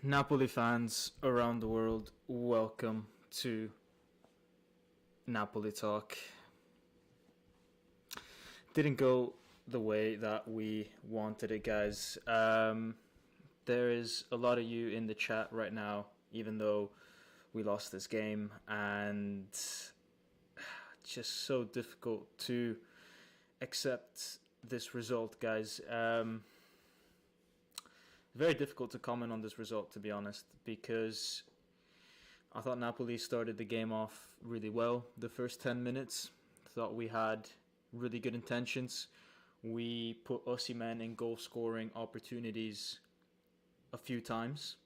Napoli fans around the world, welcome to Napoli Talk. Didn't go the way that we wanted it, guys. There is a lot of you in the chat right now, even though we lost this game, and it's just so difficult to accept this result, guys. Very difficult to comment on this result, to be honest, because I thought Napoli started the game off really well. The first 10 minutes, thought we had really good intentions. We put Osimhen in goal scoring opportunities a few times,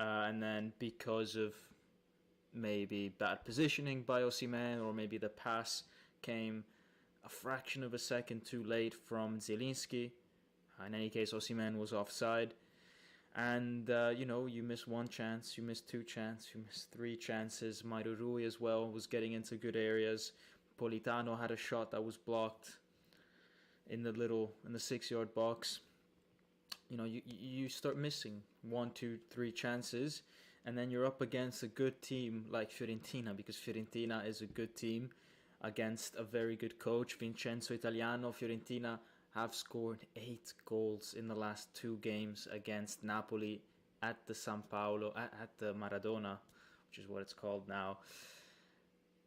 and then because of maybe bad positioning by Osimhen, or maybe the pass came a fraction of a second too late from Zielinski. In any case, Osimhen was offside. And, you miss one chance, you miss two chances, you miss three chances. Mairurui as well was getting into good areas. Politano had a shot that was blocked in the 6-yard box. You start missing 1, 2, 3 chances, and then you're up against a good team like Fiorentina, because Fiorentina is a good team against a very good coach, Vincenzo Italiano. Fiorentina have scored 8 goals in the last 2 games against Napoli at the San Paolo, at the Maradona, which is what it's called now.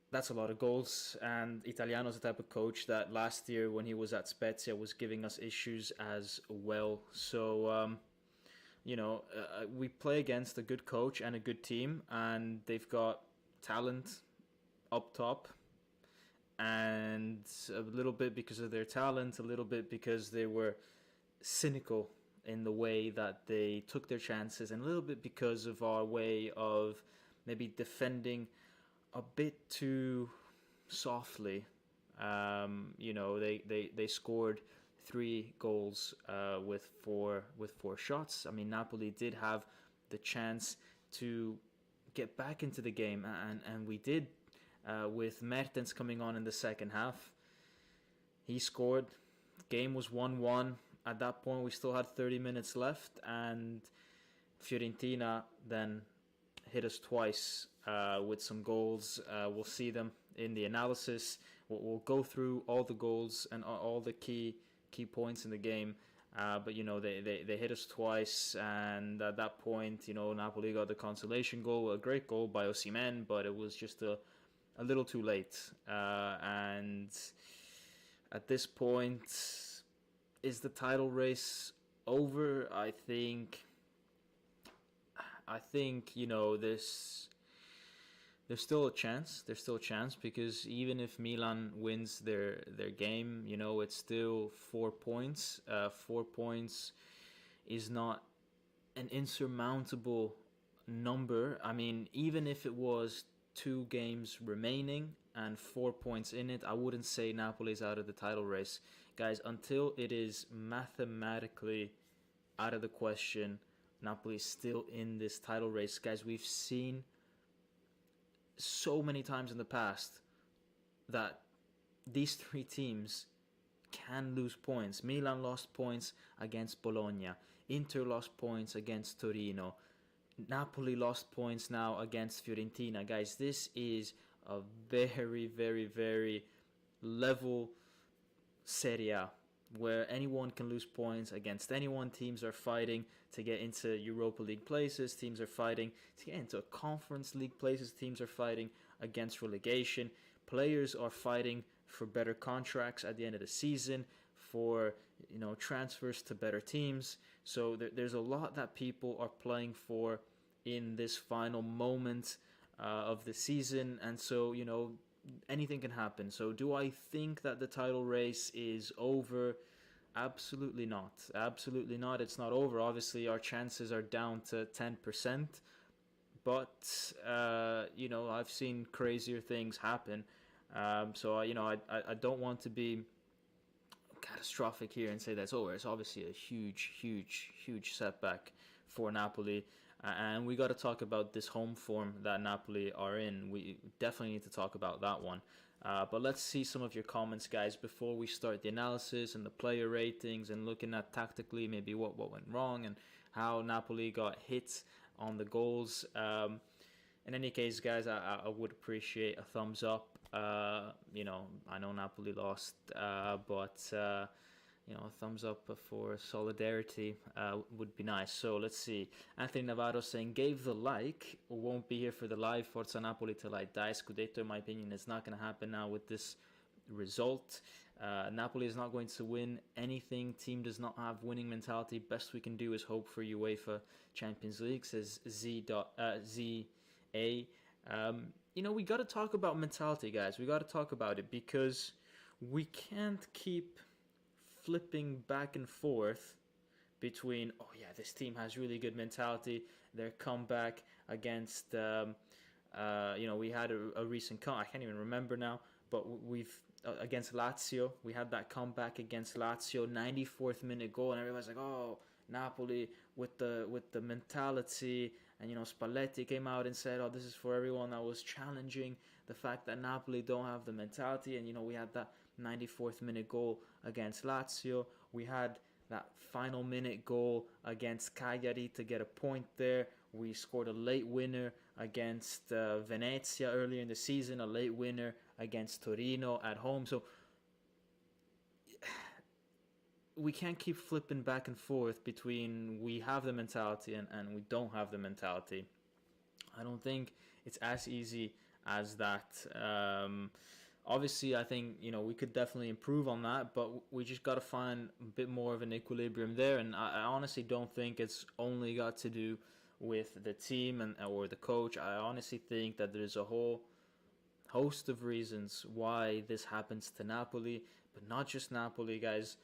That's a lot of goals, and Italiano's the type of coach that last year when he was at Spezia was giving us issues as well. So, we play against a good coach and a good team, and they've got talent up top. And a little bit because of their talent, a little bit because they were cynical in the way that they took their chances, and a little bit because of our way of maybe defending a bit too softly. They scored 3 goals with four shots. I mean, Napoli did have the chance to get back into the game, and we did. With Mertens coming on in the second half. He scored. Game was 1-1. At that point, we still had 30 minutes left, and Fiorentina then hit us twice with some goals. We'll see them in the analysis. We'll go through all the goals and all the key points in the game. But they hit us twice, and at that point, Napoli got the consolation goal, a great goal by Osimhen, but it was just a little too late. And at this point, is the title race over? I think there's still a chance. There's still a chance, because even if Milan wins their game, it's still 4 points. 4 points is not an insurmountable number. I mean, even if it was 2 games remaining and 4 points in it, I wouldn't say Napoli's out of the title race. Guys, until it is mathematically out of the question, Napoli's still in this title race. Guys, we've seen so many times in the past that these 3 teams can lose points. Milan lost points against Bologna. Inter lost points against Torino. Napoli lost points now against Fiorentina. Guys, this is a very, very, very level Serie, where anyone can lose points against anyone. Teams are fighting to get into Europa League places. Teams are fighting to get into Conference League places. Teams are fighting against relegation. Players are fighting for better contracts at the end of the season, for transfers to better teams. So there's a lot that people are playing for in this final moment of the season, and so anything can happen. So do I think that the title race is over? Absolutely not. Absolutely not. It's not over. Obviously, our chances are down to 10%, but I've seen crazier things happen. So I don't want to be catastrophic here and say that's over. It's obviously a huge setback for Napoli, and we got to talk about this home form that Napoli are in. We definitely need to talk about that one. But let's see some of your comments, guys, before we start the analysis and the player ratings and looking at tactically maybe what went wrong how Napoli got hit on the goals. In any case, guys, I would appreciate a thumbs up. I know Napoli lost, but a thumbs up for solidarity would be nice. So let's see. Anthony Navarro saying, gave the like, won't be here for the live. Forza Napoli till I die. Scudetto, in my opinion, is not going to happen now with this result. Napoli is not going to win anything. Team does not have winning mentality. Best we can do is hope for UEFA Champions League, says ZA. We got to talk about mentality, guys. We got to talk about it because we can't keep flipping back and forth between, oh yeah, this team has really good mentality. Their comeback against, we had a recent I can't even remember now, but we've against Lazio, we had that comeback against Lazio, 94th minute goal, and everybody's like, oh, Napoli with the mentality. And Spalletti came out and said, oh, this is for everyone that was challenging the fact that Napoli don't have the mentality. And we had that 94th minute goal against Lazio. We had that final minute goal against Cagliari to get a point there. We scored a late winner against Venezia earlier in the season, a late winner against Torino at home. So we can't keep flipping back and forth between we have the mentality and we don't have the mentality. I don't think it's as easy as that. Obviously, I think we could definitely improve on that, but we just got to find a bit more of an equilibrium there. And I honestly don't think it's only got to do with the team or the coach. I honestly think that there's a whole host of reasons why this happens to Napoli, but not just Napoli, guys.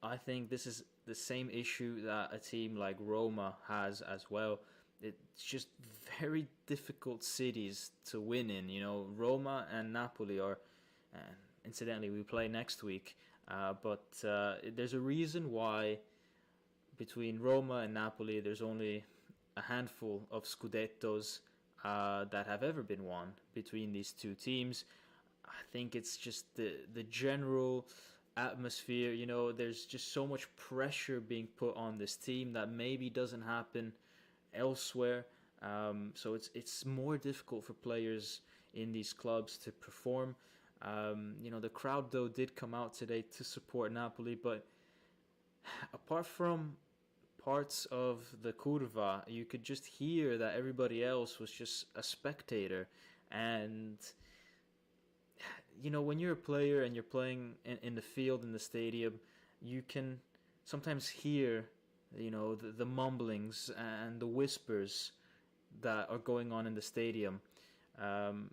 I think this is the same issue that a team like Roma has as well. It's just very difficult cities to win in. Roma and Napoli are, incidentally, we play next week. But there's a reason why between Roma and Napoli there's only a handful of Scudettos that have ever been won between these two teams. I think it's just the general atmosphere. There's just so much pressure being put on this team that maybe doesn't happen elsewhere. So it's more difficult for players in these clubs to perform. The crowd though did come out today to support Napoli, but apart from parts of the curva, you could just hear that everybody else was just a spectator. And when you're a player and you're playing in the field, in the stadium, you can sometimes hear, the mumblings and the whispers that are going on in the stadium.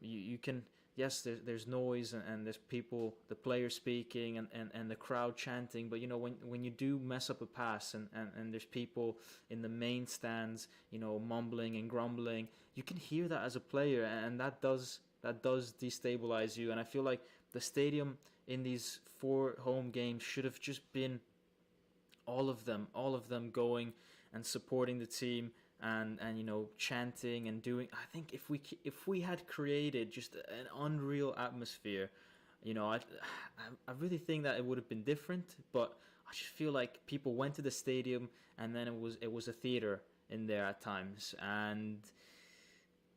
You can, yes, there's noise and there's people, the players speaking and the crowd chanting, but when you do mess up a pass and there's people in the main stands, mumbling and grumbling, you can hear that as a player, and that does destabilize you. And I feel like the stadium in these 4 home games should have just been all of them going and supporting the team and chanting and doing. I think if we had created just an unreal atmosphere, I really think that it would have been different. But I just feel like people went to the stadium and then it was a theater in there at times, and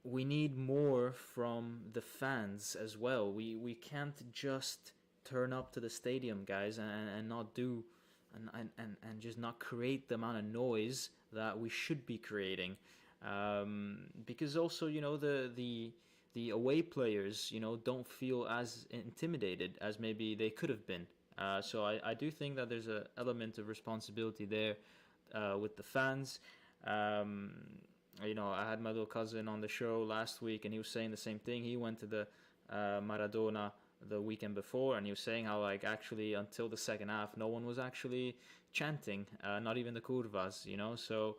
we need more from the fans as well. We can't just turn up to the stadium, guys, and not do and just not create the amount of noise that we should be creating. Because also, the away players, don't feel as intimidated as maybe they could have been. So I do think that there's an element of responsibility there with the fans. I had my little cousin on the show last week, and he was saying the same thing. He went to the Maradona the weekend before, and he was saying how, like, actually until the second half, no one was actually chanting, not even the curvas, So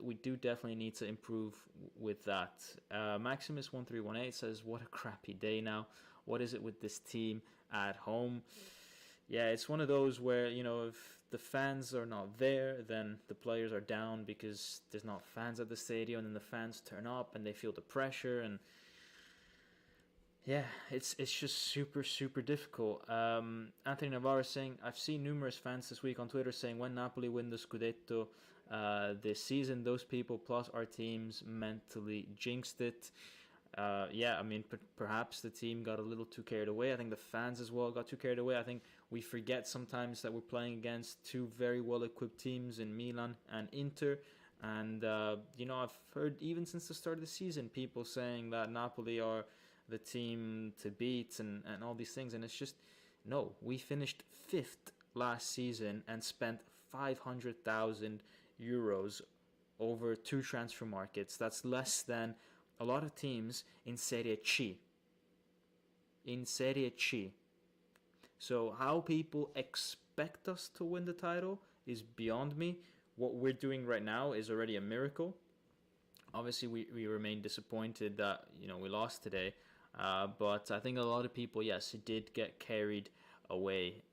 we do definitely need to improve with that. Maximus1318 says, what a crappy day now. What is it with this team at home? Yeah, it's one of those where, if the fans are not there, then the players are down because there's not fans at the stadium, and then the fans turn up and they feel the pressure, and yeah, it's just super, super difficult. Anthony Navarro saying, I've seen numerous fans this week on Twitter saying when Napoli win the Scudetto, this season. Those people plus our teams mentally jinxed it. Yeah, I mean, perhaps the team got a little too carried away. I think the fans as well got too carried away. I think we forget sometimes that we're playing against two very well-equipped teams in Milan and Inter. And, I've heard even since the start of the season people saying that Napoli are the team to beat and all these things. And it's just, no, we finished 5th last season and spent 500,000 euros over 2 transfer markets. That's less than a lot of teams in Serie C. In Serie C. So how people expect us to win the title is beyond me. What we're doing right now is already a miracle. Obviously, we remain disappointed that we lost today. But I think a lot of people, yes, it did get carried away.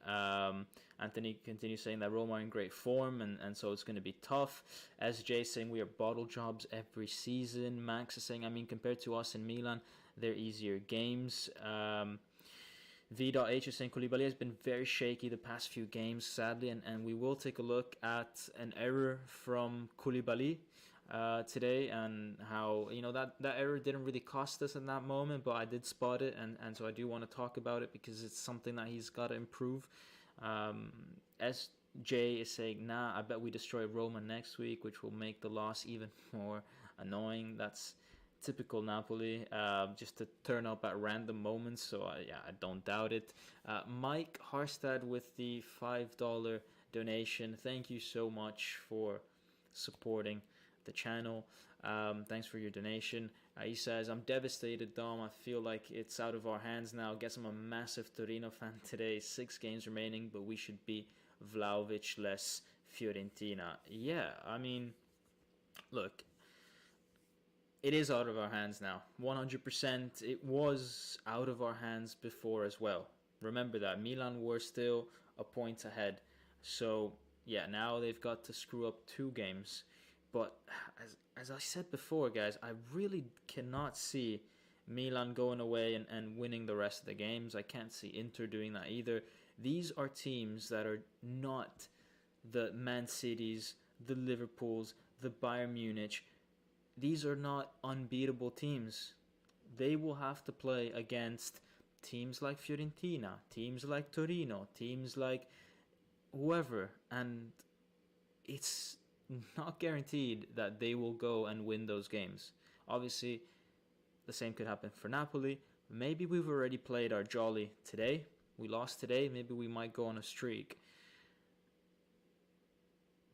Anthony continues saying that Roma are in great form, and so it's going to be tough. SJ saying we are bottle jobs every season. Max is saying, I mean, compared to us in Milan, they're easier games. V.H is saying Koulibaly has been very shaky the past few games, sadly, and we will take a look at an error from Koulibaly today, and how that error didn't really cost us in that moment, but I did spot it, and so I do want to talk about it because it's something that he's got to improve. SJ is saying, nah, I bet we destroy Roma next week, which will make the loss even more annoying. That's typical Napoli, just to turn up at random moments, so I don't doubt it. Mike Harstad with the $5 donation, thank you so much for supporting the channel. Thanks for your donation. He says, I'm devastated, Dom. I feel like it's out of our hands now. Guess I'm a massive Torino fan today. 6 games remaining, but we should be Vlahovic less Fiorentina. Yeah, I mean, look, it is out of our hands now. 100%. It was out of our hands before as well. Remember that. Milan were still a point ahead. So, yeah, now they've got to screw up 2 games. But as I said before, guys, I really cannot see Milan going away and winning the rest of the games. I can't see Inter doing that either. These are teams that are not the Man Cities, the Liverpools, the Bayern Munich. These are not unbeatable teams. They will have to play against teams like Fiorentina, teams like Torino, teams like whoever, and it's not guaranteed that they will go and win those games. Obviously, the same could happen for Napoli. Maybe we've already played our jolly today. We lost today. Maybe we might go on a streak.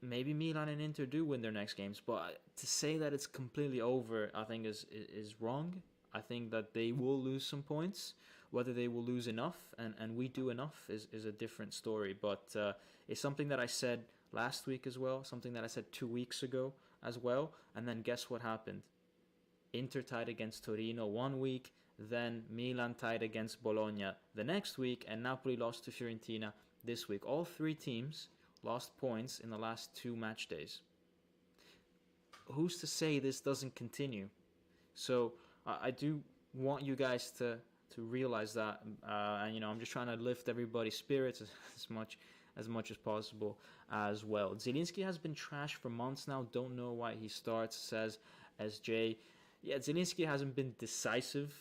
Maybe Milan and Inter do win their next games, but to say that it's completely over, I think is wrong. I think that they will lose some points. Whether they will lose enough and we do enough is a different story. But it's something that I said last week as well, something that I said 2 weeks ago as well. And then guess what happened? Inter tied against Torino 1 week, then Milan tied against Bologna the next week, and Napoli lost to Fiorentina this week. All 3 teams lost points in the last 2 match days. Who's to say this doesn't continue? So I do want you guys to realize that, and I'm just trying to lift everybody's spirits as much as possible as well. Zielinski has been trashed for months now. Don't know why he starts, says SJ. Yeah, Zielinski hasn't been decisive.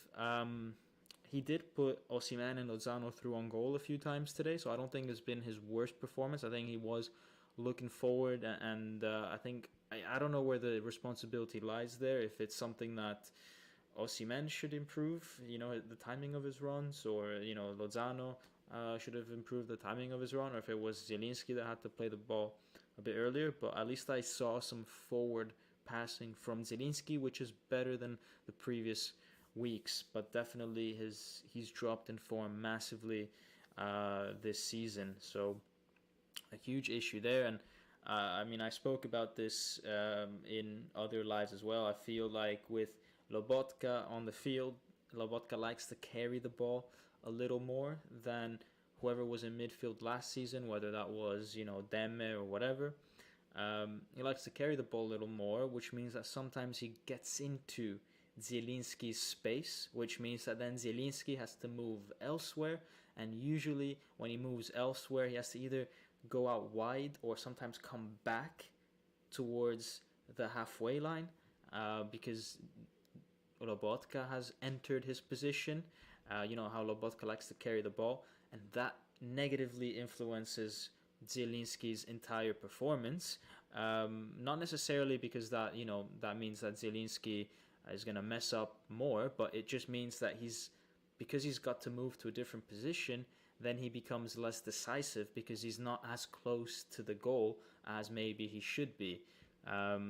He did put Osimhen and Lozano through on goal a few times today, so I don't think it's been his worst performance. I think he was looking forward, and I think I don't know where the responsibility lies there. If it's something that Osimhen should improve, the timing of his runs, or Lozano should have improved the timing of his run, or if it was Zielinski that had to play the ball a bit earlier. But at least I saw some forward passing from Zielinski, which is better than the previous weeks, but definitely he's dropped in form massively this season, so a huge issue there. And I spoke about this in other lives as well. I feel like with Lobotka on the field, Lobotka likes to carry the ball a little more than whoever was in midfield last season, whether that was Demme or whatever. He likes to carry the ball a little more, which means that sometimes he gets into Zielinski's space, which means that then Zielinski has to move elsewhere, and usually when he moves elsewhere he has to either go out wide or sometimes come back towards the halfway line, because Lobotka has entered his position. You know how Lobotka likes to carry the ball, and that negatively influences Zielinski's entire performance. Not necessarily because that means that Zielinski is going to mess up more, but it just means that because he's got to move to a different position, then he becomes less decisive because he's not as close to the goal as maybe he should be.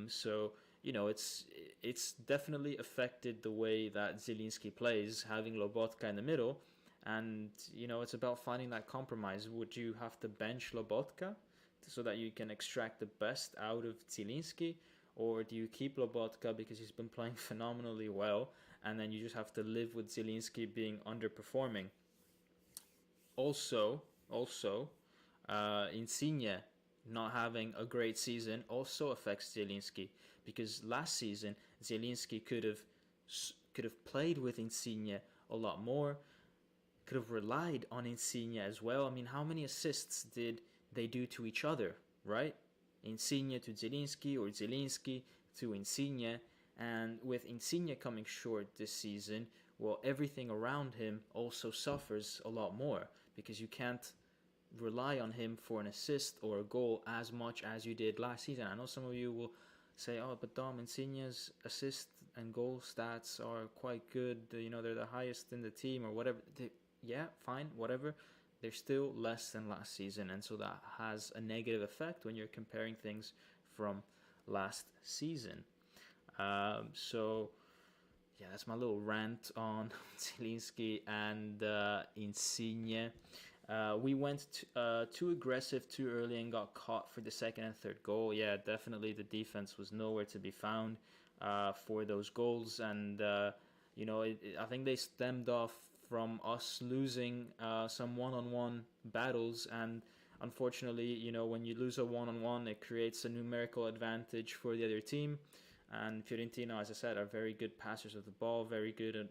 So it's definitely affected the way that Zielinski plays, having Lobotka in the middle, and it's about finding that compromise. Would you have to bench Lobotka so that you can extract the best out of Zielinski, or do you keep Lobotka because he's been playing phenomenally well, and then you just have to live with Zielinski being underperforming? Also, Insigne not having a great season also affects Zielinski, because last season Zielinski could have played with Insigne a lot more, could have relied on Insigne as well. I mean, how many assists did they do to each other, right? Insigne to Zielinski, or Zielinski to Insigne, and with Insigne coming short this season, well, everything around him also suffers a lot more, because you can't rely on him for an assist or a goal as much as you did last season. I know some of you will say, oh, but Dom, Insigne's assist and goal stats are quite good, they're the highest in the team or whatever. Yeah, fine, whatever. They're still less than last season, and so that has a negative effect when you're comparing things from last season. So yeah, that's my little rant on Zielinski and Insigne. We went too aggressive too early and got caught for the second and third goal. Yeah, definitely the defense was nowhere to be found for those goals. And, I think they stemmed off from us losing some one-on-one battles. And unfortunately, when you lose a one-on-one, it creates a numerical advantage for the other team. And Fiorentina, as I said, are very good passers of the ball, very good at,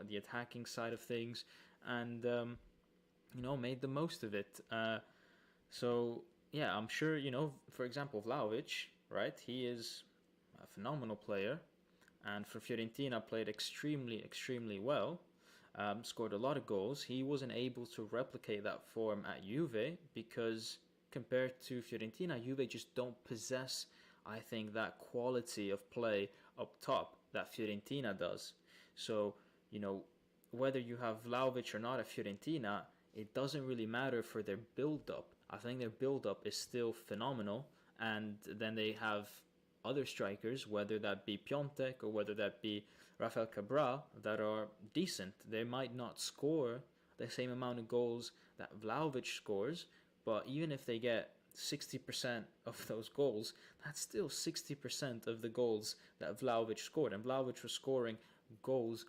the attacking side of things. And, made the most of it. So, yeah, I'm sure, for example, Vlahovic, right? He is a phenomenal player. And for Fiorentina, played extremely, extremely well. Scored a lot of goals. He wasn't able to replicate that form at Juve because compared to Fiorentina, Juve just don't possess, I think, that quality of play up top that Fiorentina does. So, whether you have Vlahovic or not at Fiorentina, it doesn't really matter for their build-up. I think their build-up is still phenomenal, and then they have other strikers, whether that be Piontek or whether that be Rafael Cabral, that are decent. They might not score the same amount of goals that Vlahovic scores, but even if they get 60% of those goals, that's still 60% of the goals that Vlahovic scored, and Vlahovic was scoring goals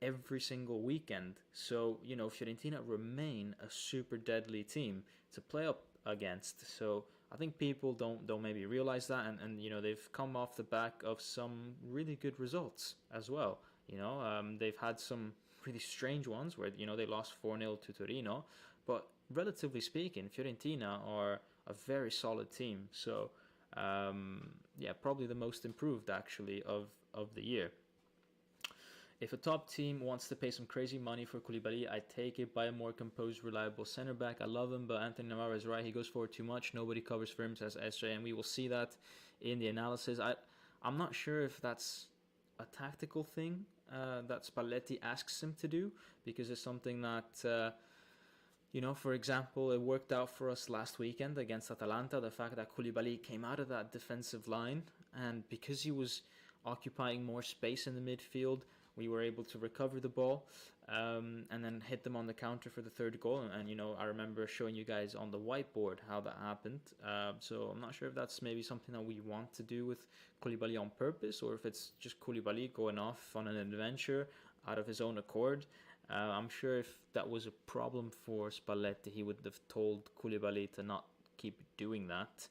every single weekend. So, Fiorentina remain a super deadly team to play up against. So I think people don't maybe realize that, and they've come off the back of some really good results as well. They've had some really strange ones where they lost 4-0 to Torino, but relatively speaking, Fiorentina are a very solid team. So probably the most improved actually of the year. If a top team wants to pay some crazy money for Koulibaly, I take it. Buy a more composed, reliable center back. I love him, but Anthony Navarro is right. He goes forward too much. Nobody covers for him, says SJ, and we will see that in the analysis. I'm not sure if that's a tactical thing that Spalletti asks him to do, because it's something that, for example, it worked out for us last weekend against Atalanta, the fact that Koulibaly came out of that defensive line, and because he was occupying more space in the midfield, we were able to recover the ball and then hit them on the counter for the third goal. And, I remember showing you guys on the whiteboard how that happened. So I'm not sure if that's maybe something that we want to do with Koulibaly on purpose, or if it's just Koulibaly going off on an adventure out of his own accord. I'm sure if that was a problem for Spalletti, he would have told Koulibaly to not keep doing that.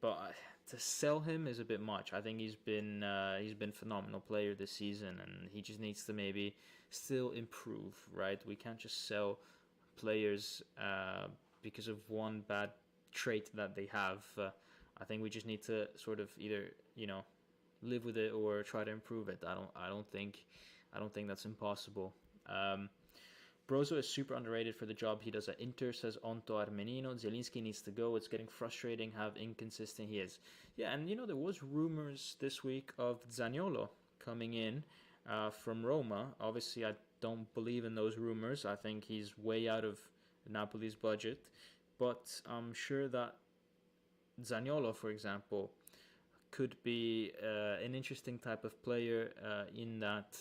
But to sell him is a bit much. I think he's been phenomenal player this season, and he just needs to maybe still improve, right? We can't just sell players because of one bad trait that they have. I think we just need to sort of either live with it or try to improve it. I don't think that's impossible. Brozo is super underrated for the job he does at Inter, says Onto Armenino. Zielinski needs to go. It's getting frustrating how inconsistent he is. Yeah, and there was rumors this week of Zaniolo coming in from Roma. Obviously, I don't believe in those rumors. I think he's way out of Napoli's budget. But I'm sure that Zaniolo, for example, could be an interesting type of player in that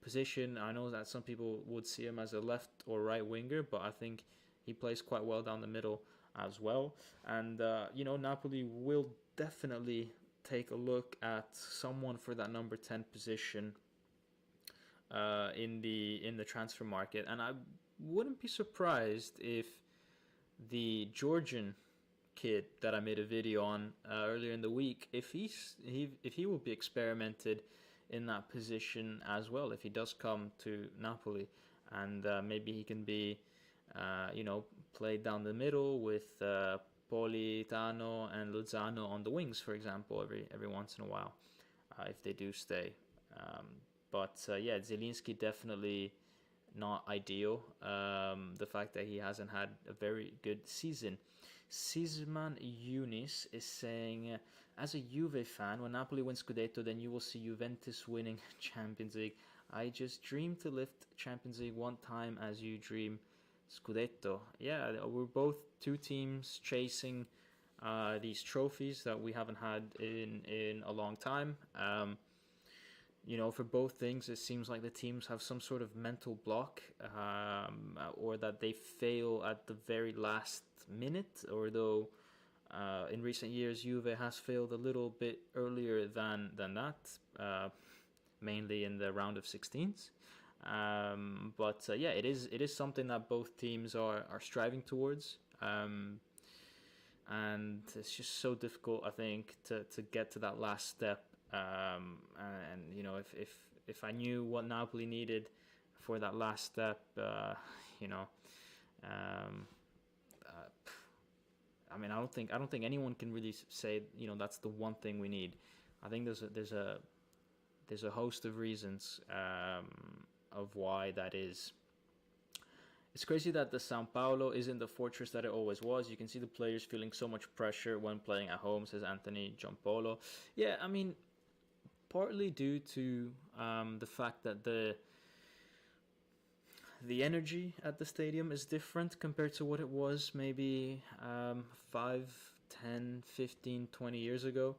position. I know that some people would see him as a left or right winger, but I think he plays quite well down the middle as well. And Napoli will definitely take a look at someone for that number 10 position in the transfer market. And I wouldn't be surprised if the Georgian kid that I made a video on earlier in the week, if he will be experimented in that position as well, if he does come to Napoli, and maybe he can be played down the middle with Politano and Lozano on the wings, for example, every once in a while, if they do stay. But Zielinski definitely not ideal. The fact that he hasn't had a very good season. Sisman Yunis is saying, as a Juve fan, when Napoli wins Scudetto, then you will see Juventus winning Champions League. I just dream to lift Champions League one time as you dream Scudetto. Yeah, we're both two teams chasing these trophies that we haven't had in a long time. For both things, it seems like the teams have some sort of mental block, or that they fail at the very last minute, although in recent years Juve has failed a little bit earlier than that, mainly in the round of 16s. But it is something that both teams are striving towards, and it's just so difficult, I think, to get to that last step. If I knew what Napoli needed for that last step, I don't think anyone can really say that's the one thing we need. I think there's a host of reasons of why that is. It's crazy that the São Paulo isn't the fortress that it always was. You can see the players feeling so much pressure when playing at home, says Anthony Giampolo. Yeah, I mean, partly due to the fact that the energy at the stadium is different compared to what it was maybe 5, 10, 15, 20 years ago.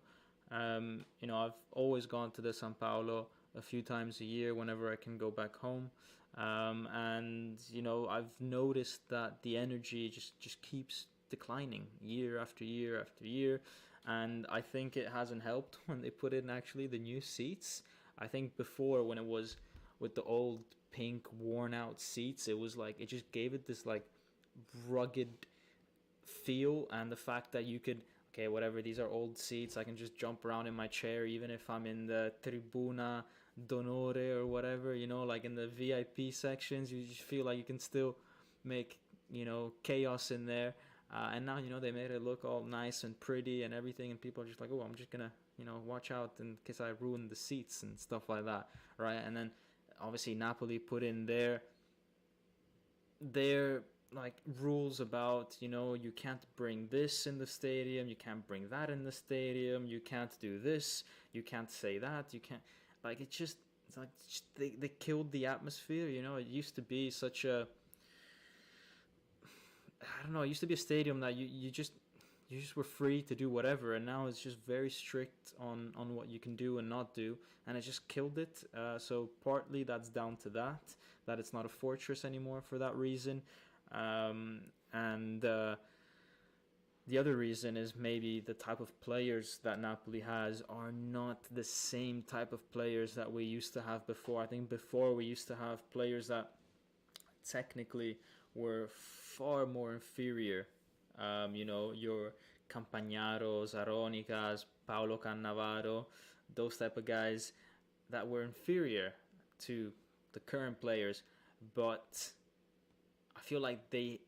I've always gone to the São Paulo a few times a year whenever I can go back home. And I've noticed that the energy just keeps declining year after year after year. And I think it hasn't helped when they put in actually the new seats. I think before, when it was with the old pink worn out seats, it was like, it just gave it this like rugged feel. And the fact that you could, okay, whatever, these are old seats, I can just jump around in my chair even if I'm in the Tribuna d'Onore or whatever, like in the VIP sections. You just feel like you can still make chaos in there. And now, they made it look all nice and pretty and everything, and people are just like, oh, I'm just gonna, watch out in case I ruin the seats and stuff like that, right? And then obviously Napoli put in their like rules about, you can't bring this in the stadium, you can't bring that in the stadium, you can't do this, you can't say that, you can't, like, it's like they killed the atmosphere. It used to be such a, I don't know, it used to be a stadium that you just were free to do whatever, and now it's just very strict on what you can do and not do, and it just killed it. So partly that's down to that it's not a fortress anymore for that reason. And the other reason is maybe the type of players that Napoli has are not the same type of players that we used to have before. I think before we used to have players that technically were far more inferior. Your Campagnaros, Aronicas, Paolo Cannavaro, those type of guys that were inferior to the current players, but I feel like they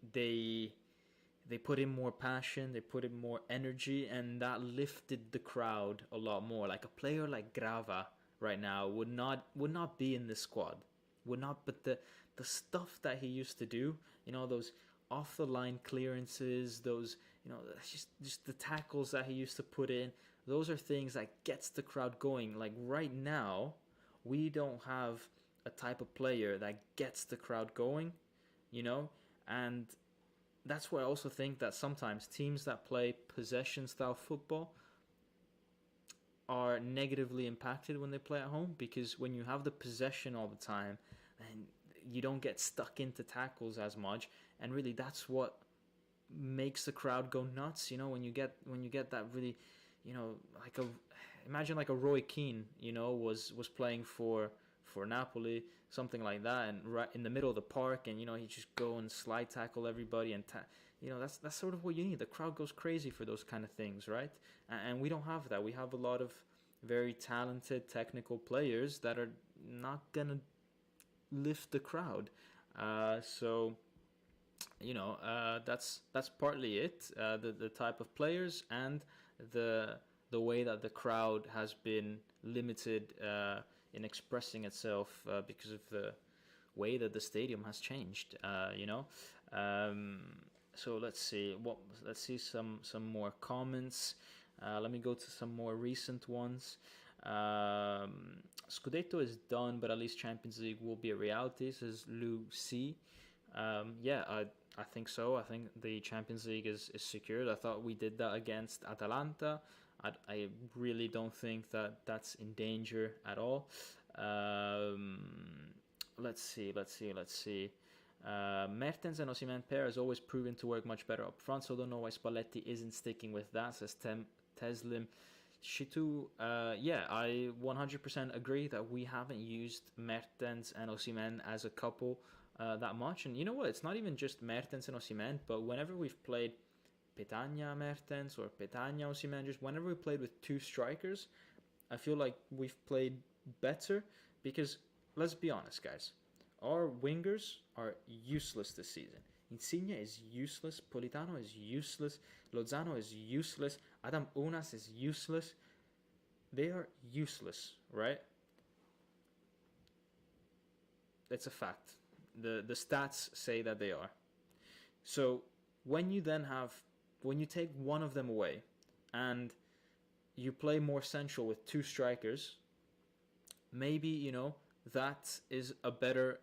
they put in more passion, they put in more energy, and that lifted the crowd a lot more. Like a player like Grava right now would not be in this squad, would not. But the stuff that he used to do, those off the line clearances, those just the tackles that he used to put in, those are things that gets the crowd going. Like right now, we don't have a type of player that gets the crowd going, and that's why I also think that sometimes teams that play possession style football are negatively impacted when they play at home, because when you have the possession all the time, and you don't get stuck into tackles as much, and really that's what makes the crowd go nuts. When you get that really, like imagine like a Roy Keane, was playing for Napoli, something like that, and right in the middle of the park, and he just go and slide tackle everybody, and that's sort of what you need. The crowd goes crazy for those kind of things, right? And we don't have that. We have a lot of very talented technical players that are not gonna lift the crowd. So that's partly it. The type of players and the way that the crowd has been limited in expressing itself because of the way that the stadium has changed. So let's see some more comments. Let me go to some more recent ones. Scudetto is done, but at least Champions League will be a reality, says Lou C. I think so. I think the Champions League is secured. I thought we did that against Atalanta. I really don't think that that's in danger at all. Let's see. Mertens and Osimhen pair has always proven to work much better up front, so I don't know why Spalletti isn't sticking with that, says Teslim. Shitu, I 100% agree that we haven't used Mertens and Osimhen as a couple that much. And you know what? It's not even just Mertens and Osimhen, but whenever we've played Petagna Mertens or Petagna Osimhen, just whenever we played with two strikers, I feel like we've played better, because let's be honest, guys, our wingers are useless this season. Insigne is useless, Politano is useless, Lozano is useless, Adam Unas is useless. They are useless, right? It's a fact. The stats say that they are. So when you take one of them away and you play more central with two strikers, maybe that is a better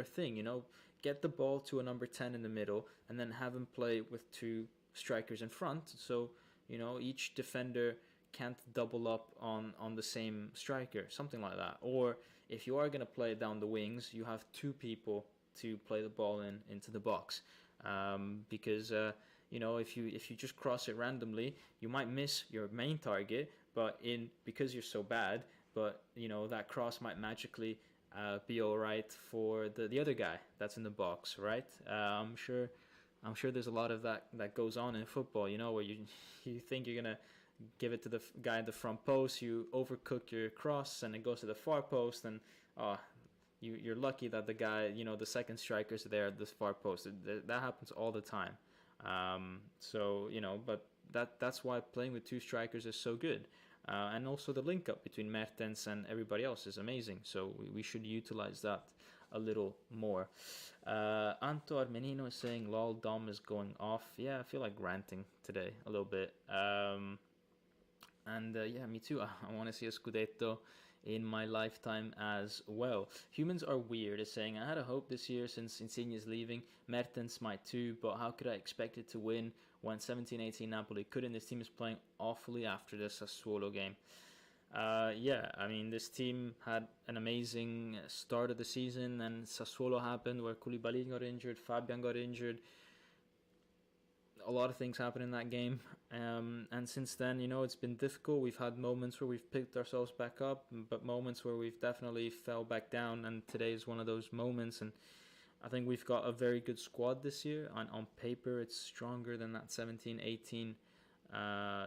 thing. Get the ball to a number 10 in the middle and then have him play with two strikers in front, so each defender can't double up on the same striker, something like that. Or if you are going to play it down the wings, you have two people to play the ball into the box, because if you just cross it randomly, you might miss your main target, but because you're so bad, but that cross might magically be all right for the other guy that's in the box, right? I'm sure there's a lot of that goes on in football, where you think you're gonna give it to the guy in the front post, you overcook your cross and it goes to the far post, and you're lucky that the guy, the second striker's there at this far post. That happens all the time. But that's why playing with two strikers is so good. And also the link up between Mertens and everybody else is amazing. So we should utilize that a little more. Anto Armenino is saying, lol, Dom is going off. Yeah, I feel like ranting today a little bit. Me too. I want to see a Scudetto in my lifetime as well. Humans are weird is saying, I had a hope this year since Insigne is leaving. Mertens might too, but how could I expect it to win when 17-18 Napoli couldn't? This team is playing awfully after the Sassuolo game. This team had an amazing start of the season, and Sassuolo happened where Koulibaly got injured, Fabian got injured. A lot of things happened in that game, and since then, it's been difficult. We've had moments where we've picked ourselves back up, but moments where we've definitely fell back down, and today is one of those moments. And I think we've got a very good squad this year. On paper, it's stronger than that 17-18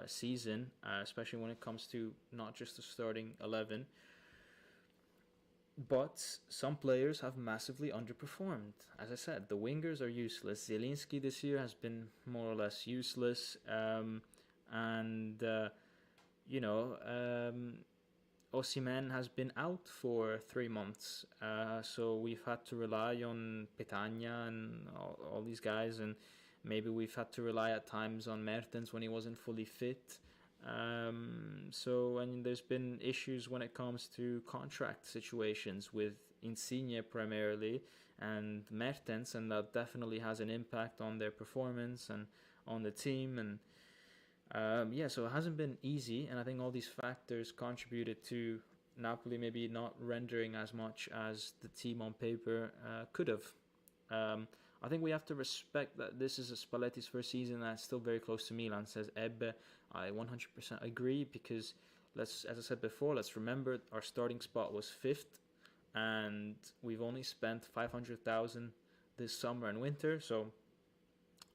season, especially when it comes to not just the starting 11. But some players have massively underperformed. As I said, the wingers are useless. Zielinski this year has been more or less useless. And, you know, Osimhen has been out for 3 months. So we've had to rely on Petagna and all these guys. And maybe we've had to rely at times on Mertens when he wasn't fully fit. And there's been issues when it comes to contract situations with Insigne primarily and Mertens, and that definitely has an impact on their performance and on the team. And so it hasn't been easy, and I think all these factors contributed to Napoli maybe not rendering as much as the team on paper could have. I think we have to respect that this is a Spalletti's first season that's still very close to Milan, says Ebbe. I 100% agree, because as I said before, let's remember our starting spot was 5th, and we've only spent 500,000 this summer and winter. So,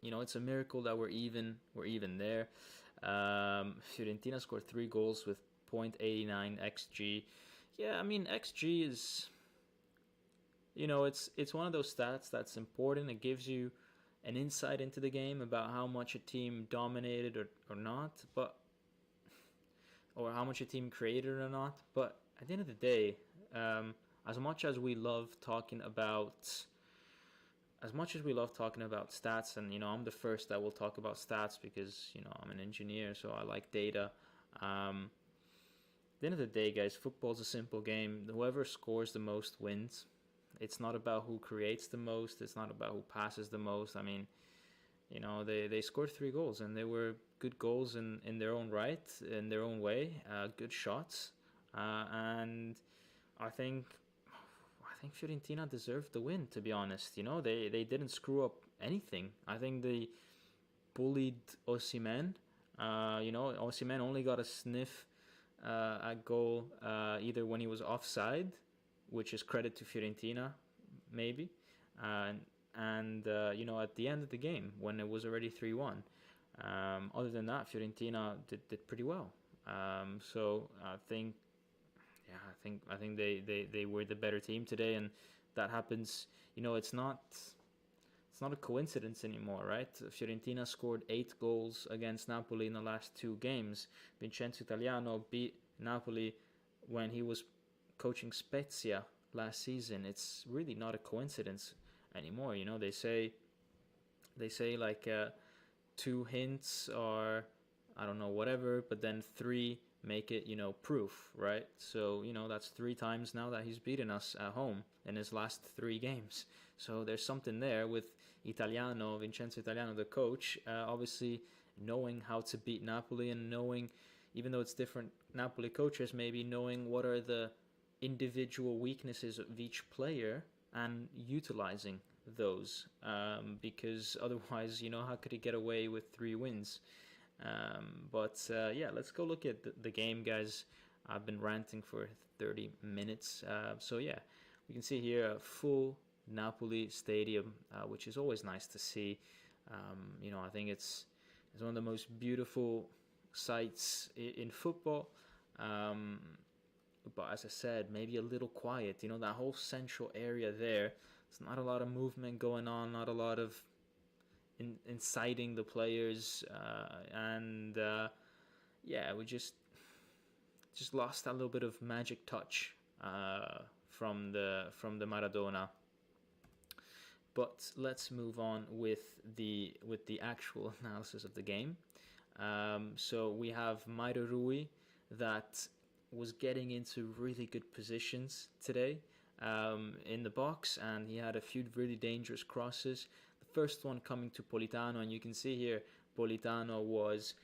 it's a miracle that we're even there. Fiorentina scored 3 goals with 0.89 xG. Yeah, I mean, xG is, it's one of those stats that's important. It gives you an insight into the game about how much a team dominated or not, or how much a team created or not. But at the end of the day, as much as we love talking about stats, and I'm the first that will talk about stats because I'm an engineer, so I like data. At the end of the day, guys, football's a simple game. Whoever scores the most wins. It's not about who creates the most. It's not about who passes the most. I mean, they scored 3 goals, and they were good goals in their own right, in their own way, good shots. And I think Fiorentina deserved the win, to be honest. They didn't screw up anything. I think they bullied Osimhen. Osimhen only got a sniff at goal either when he was offside, which is credit to Fiorentina, maybe, and at the end of the game when it was already 3-1. Other than that, Fiorentina did pretty well. So I think they were the better team today, and that happens. It's not a coincidence anymore, right? Fiorentina scored 8 goals against Napoli in the last 2 games. Vincenzo Italiano beat Napoli when he was coaching Spezia last season. It's really not a coincidence anymore. They say like 2 hints or I don't know, whatever, but then 3 make it proof, right? So that's 3 times now that he's beaten us at home in his last 3 games. So there's something there with Vincenzo Italiano, the coach, obviously knowing how to beat Napoli, and knowing, even though it's different Napoli coaches, maybe knowing what are the individual weaknesses of each player and utilizing those, because otherwise, how could he get away with 3 wins? Let's go look at the game, guys. I've been ranting for 30 minutes. We can see here a full Napoli stadium, which is always nice to see. I think it's one of the most beautiful sights in football. But as I said, maybe a little quiet. That whole central area there, there's not a lot of movement going on, not a lot of inciting the players, we just lost that little bit of magic touch from the Maradona. But let's move on with the actual analysis of the game. So we have Mauro Rui that was getting into really good positions today in the box, and he had a few really dangerous crosses. The first one coming to Politano, and you can see here Politano was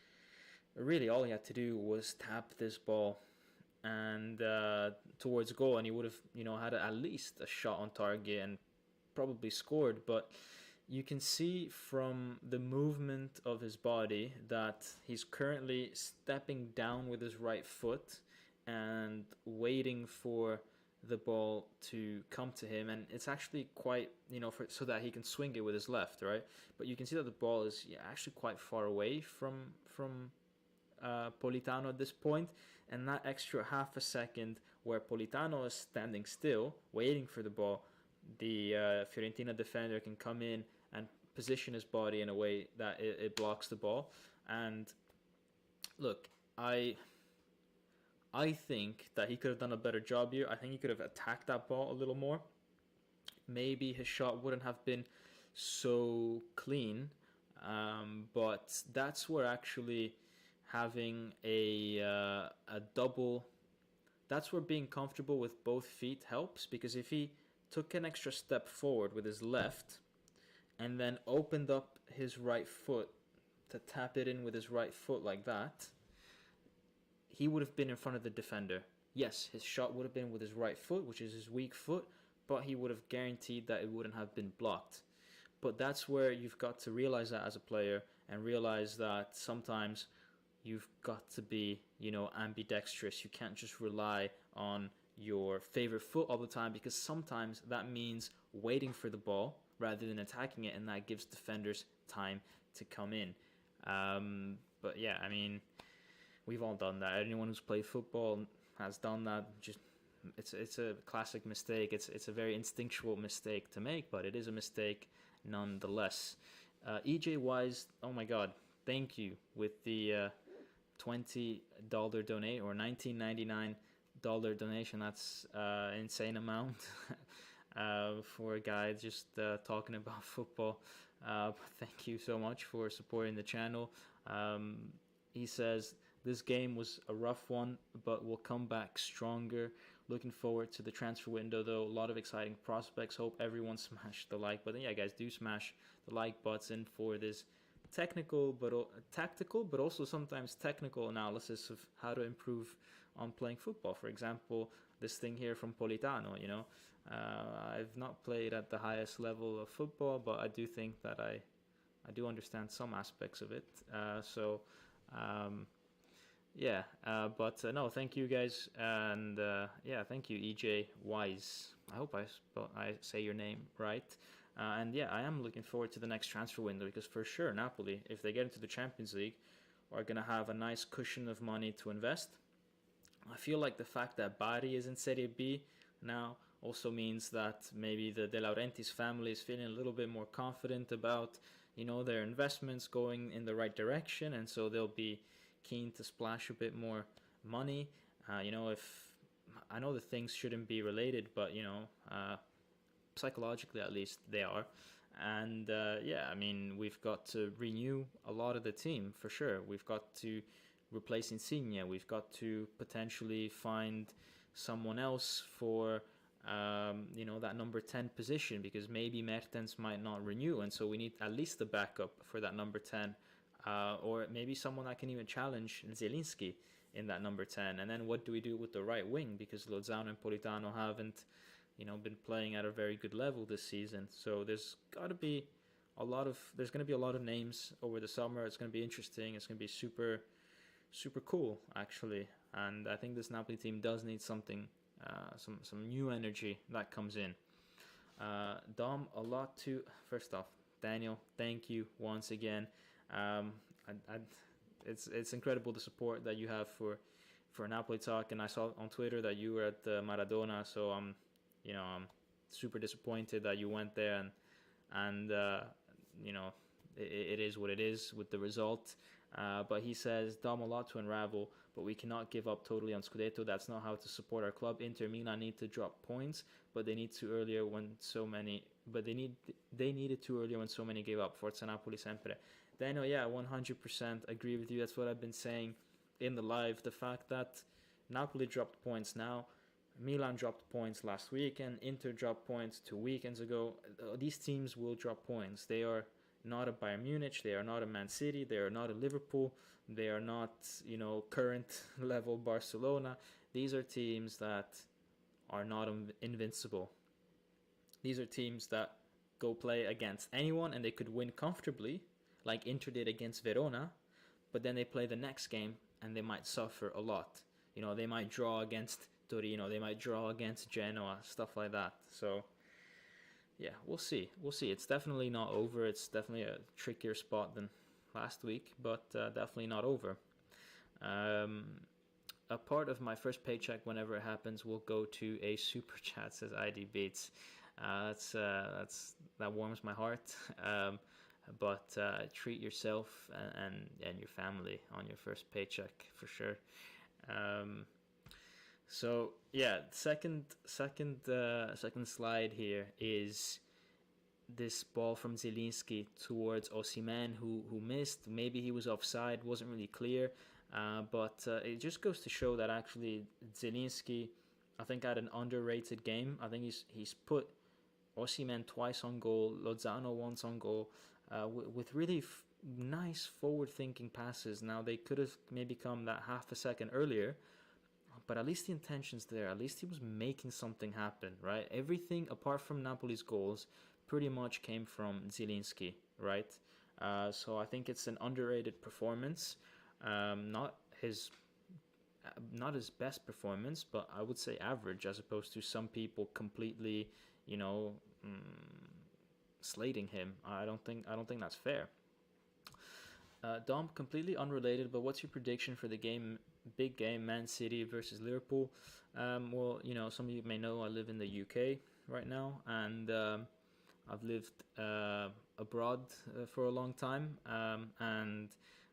really, all he had to do was tap this ball and towards goal, and he would have had at least a shot on target and probably scored. But you can see from the movement of his body that he's currently stepping down with his right foot and waiting for the ball to come to him, and it's actually quite, so that he can swing it with his left, right? But you can see that the ball is actually quite far away from Politano at this point, and that extra half a second where Politano is standing still, waiting for the ball. The Fiorentina defender can come in and position his body in a way that it blocks the ball. And look, I think that he could have done a better job here. I think he could have attacked that ball a little more. Maybe his shot wouldn't have been so clean, but that's where actually having a double, that's where being comfortable with both feet helps, because if he took an extra step forward with his left and then opened up his right foot to tap it in with his right foot like that, he would have been in front of the defender. Yes, his shot would have been with his right foot, which is his weak foot, but he would have guaranteed that it wouldn't have been blocked. But that's where you've got to realize that as a player, and realize that sometimes you've got to be, ambidextrous. You can't just rely on your favorite foot all the time, because sometimes that means waiting for the ball rather than attacking it, and that gives defenders time to come in. But yeah, I mean, we've all done that. Anyone who's played football has done that. Just it's a classic mistake. It's a very instinctual mistake to make, but it is a mistake nonetheless. EJ Wise, oh my God, thank you with the $20 donate, or $19.99 donation. That's insane amount for a guy just talking about football. Thank you so much for supporting the channel. He says, this game was a rough one, but we'll come back stronger. Looking forward to the transfer window, though. A lot of exciting prospects. Hope everyone smashed the like button. Yeah, guys, do smash the like button for this tactical, but also sometimes technical analysis of how to improve on playing football. For example, this thing here from Politano, I've not played at the highest level of football, but I do think that I do understand some aspects of it. No, thank you guys, and thank you, EJ Wise. I hope I say your name right. And yeah, I am looking forward to the next transfer window, because for sure Napoli, if they get into the Champions League, are going to have a nice cushion of money to invest. I feel like the fact that Bari is in Serie B now also means that maybe the De Laurentiis family is feeling a little bit more confident about, their investments going in the right direction, and so they'll be keen to splash a bit more money. If I know the things shouldn't be related, but psychologically at least they are. And I mean, we've got to renew a lot of the team for sure. We've got to replace Insigne. We've got to potentially find someone else for that number 10 position, because maybe Mertens might not renew, and so we need at least a backup for that number 10. Or maybe someone that can even challenge Zielinski in that number 10. And then what do we do with the right wing? Because Lozano and Politano haven't, been playing at a very good level this season. So there's going to be a lot of names over the summer. It's going to be interesting. It's going to be super, super cool, actually. And I think this Napoli team does need something, some new energy that comes in. Dom, first off, Daniel, thank you once again. It's incredible the support that you have for Napoli Talk, and I saw on Twitter that you were at Maradona, so I'm super disappointed that you went there, and it is what it is with the result. But he says, Dom, a lot to unravel, but we cannot give up totally on Scudetto. That's not how to support our club. Inter Milan need to drop points, but they need to earlier when so many. But they needed to earlier when so many gave up. Forza Napoli sempre. Daniel, 100% agree with you. That's what I've been saying in the live. The fact that Napoli dropped points now, Milan dropped points last week, and Inter dropped points 2 weekends ago. These teams will drop points. They are not a Bayern Munich. They are not a Man City. They are not a Liverpool. They are not, current level Barcelona. These are teams that are not invincible. These are teams that go play against anyone and they could win comfortably, like Inter did against Verona, but then they play the next game and they might suffer a lot. They might draw against Torino, they might draw against Genoa, stuff like that. So, yeah, we'll see. It's definitely not over. It's definitely a trickier spot than last week, but definitely not over. a part of my first paycheck, whenever it happens, will go to a super chat, says ID Beats. That warms my heart. But treat yourself and your family on your first paycheck for sure. So yeah, second slide here is this ball from Zielinski towards Osimhen, who missed. Maybe he was offside, wasn't really clear. But it just goes to show that actually Zielinski, I think, had an underrated game. I think he's put Osimhen twice on goal, Lozano once on goal, with really nice forward-thinking passes. Now, they could have maybe come that half a second earlier, but at least the intention's there. At least he was making something happen, right? Everything apart from Napoli's goals pretty much came from Zielinski, right? So I think it's an underrated performance. Not his best performance, but I would say average, as opposed to some people completely, slating him. I don't think that's fair. Dom, completely unrelated, but what's your prediction for the game? Big game, Man City versus Liverpool. Well, some of you may know I live in the UK right now, and I've lived abroad for a long time, and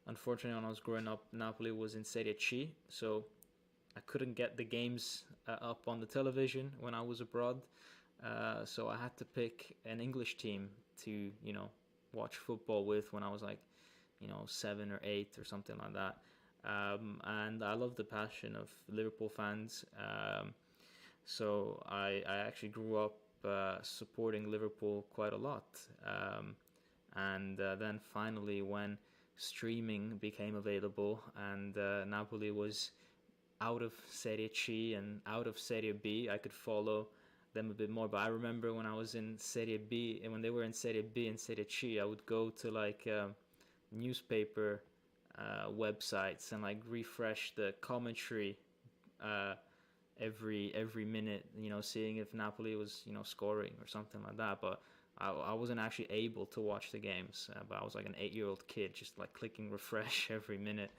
unfortunately, when I was growing up, Napoli was in Serie C, so I couldn't get the games up on the television when I was abroad. So I had to pick an English team to, watch football with when I was like, 7 or 8 or something like that. And I love the passion of Liverpool fans. So I actually grew up supporting Liverpool quite a lot. And then finally, when streaming became available and Napoli was out of Serie C and out of Serie B, I could follow them a bit more. But I remember when I was in Serie B, and when they were in Serie B and Serie C, I would go to like newspaper websites and like refresh the commentary every minute, seeing if Napoli was scoring or something like that. But I wasn't actually able to watch the games, but I was like an 8-year-old kid, just like clicking refresh every minute.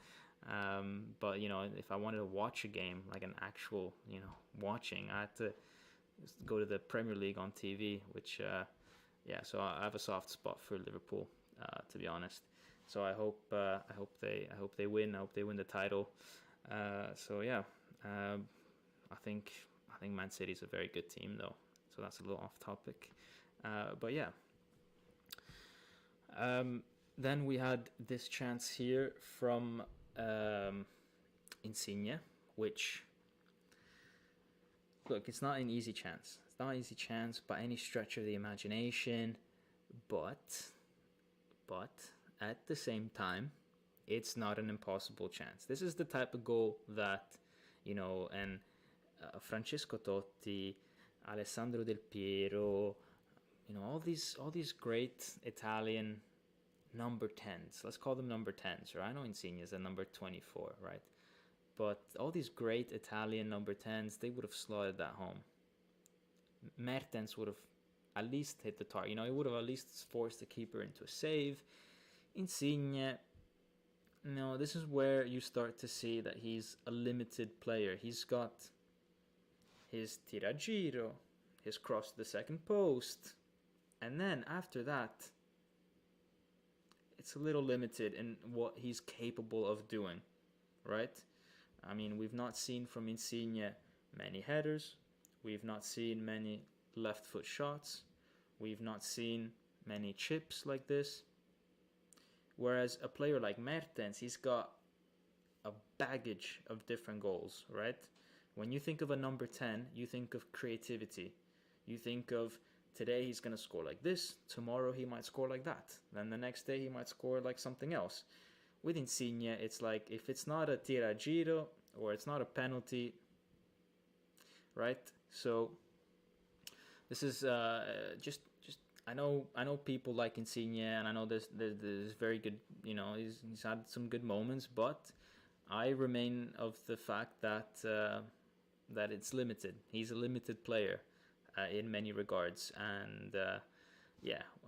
But if I wanted to watch a game, like an actual watching, I had to go to the Premier League on TV, which so I have a soft spot for Liverpool, to be honest. So I hope they win. I hope they win the title. So yeah, I think Man City's a very good team though. So that's a little off topic. But yeah. Then we had this chance here from Insigne, which, look, it's not an easy chance. It's not an easy chance by any stretch of the imagination, but at the same time, it's not an impossible chance. This is the type of goal that, and Francesco Totti, Alessandro Del Piero, all these great Italian number 10s. Let's call them number 10s, right? I know Insigne is a number 24, right? But all these great Italian number 10s, they would have slotted that home. Mertens would have at least hit the target. He would have at least forced the keeper into a save. Insigne, this is where you start to see that he's a limited player. He's got his tiragiro, his cross to the second post, and then after that, it's a little limited in what he's capable of doing, right? I mean, we've not seen from Insigne many headers. We've not seen many left foot shots. We've not seen many chips like this. Whereas a player like Mertens, he's got a baggage of different goals, right? When you think of a number 10, you think of creativity. You think of today he's going to score like this, tomorrow he might score like that, then the next day he might score like something else. With Insigne, it's like if it's not a tiragiro or it's not a penalty, right? So this is just I know people like Insigne, and I know there's very good, he's had some good moments, but I remain of the fact that that it's limited. He's a limited player in many regards, and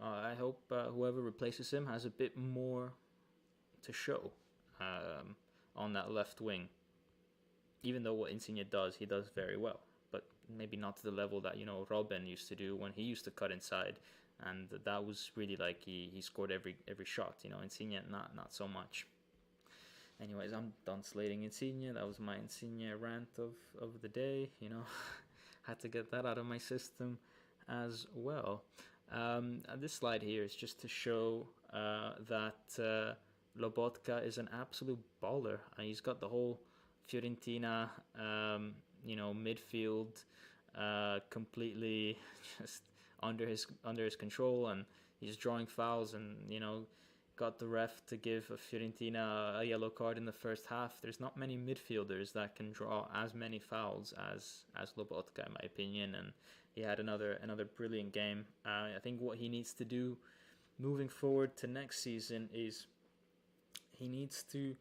I hope whoever replaces him has a bit more to show on that left wing. even though what Insigne does, he does very well, but maybe not to the level that Robben used to do when he used to cut inside, and that was really like he scored every shot. Insigne not so much. Anyways, I'm done slating Insigne. That was my Insigne rant of the day. Had to get that out of my system as well. This slide here is just to show that Lobotka is an absolute baller. He's got the whole Fiorentina, midfield completely just under his control, and he's drawing fouls, and got the ref to give Fiorentina a yellow card in the first half. There's not many midfielders that can draw as many fouls as Lobotka, in my opinion, and he had another brilliant game. I think what he needs to do moving forward to next season is he needs to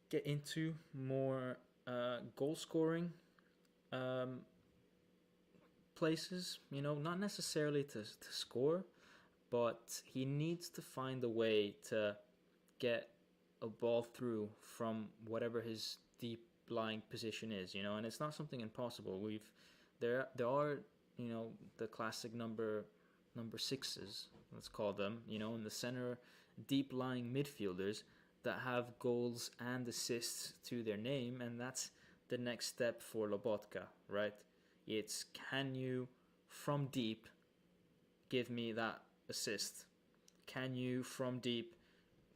get into more goal scoring places, not necessarily to score, but he needs to find a way to get a ball through from whatever his deep lying position is, and it's not something impossible. There are the classic number sixes, let's call them, in the center, deep lying midfielders that have goals and assists to their name, and that's the next step for Lobotka, right? It's, can you from deep give me that assist? Can you from deep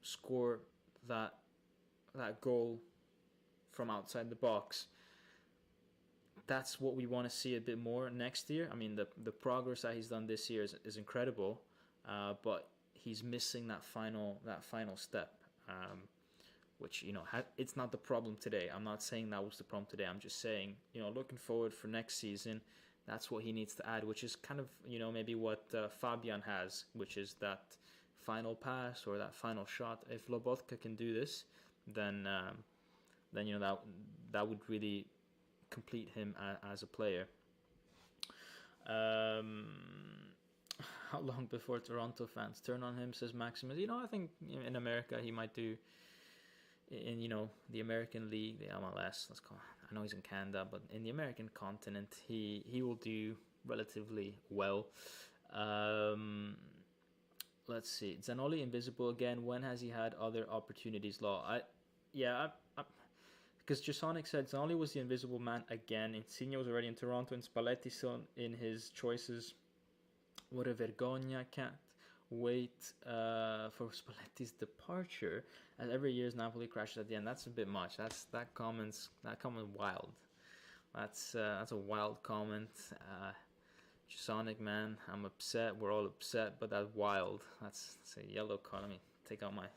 score that goal from outside the box? That's what we want to see a bit more next year. I mean, the progress that he's done this year is incredible, but he's missing that final step, which it's not the problem today. I'm not saying that was the problem today. I'm just saying, looking forward for next season, that's what he needs to add, which is kind of maybe what Fabian has, which is that final pass or that final shot. If Lobotka can do this, then that would really complete him as a player. How long before Toronto fans turn on him, says Maximus. I think in America he might do, in the American League, the MLS, let's call it. I know he's in Canada, but in the American continent he will do relatively well. Let's see, Zanoli invisible again. When has he had other opportunities lost? Because Jasonic said Zanoli was the invisible man again. Insigne was already in Toronto, and Spalletti still in his choices. What a vergogna. Can't wait for Spalletti's departure, as every year's Napoli crashes at the end. That's a bit much. That comment wild. That's a wild comment. Jasonic, man, I'm upset. We're all upset, but that's wild. That's a yellow card. Let me take out my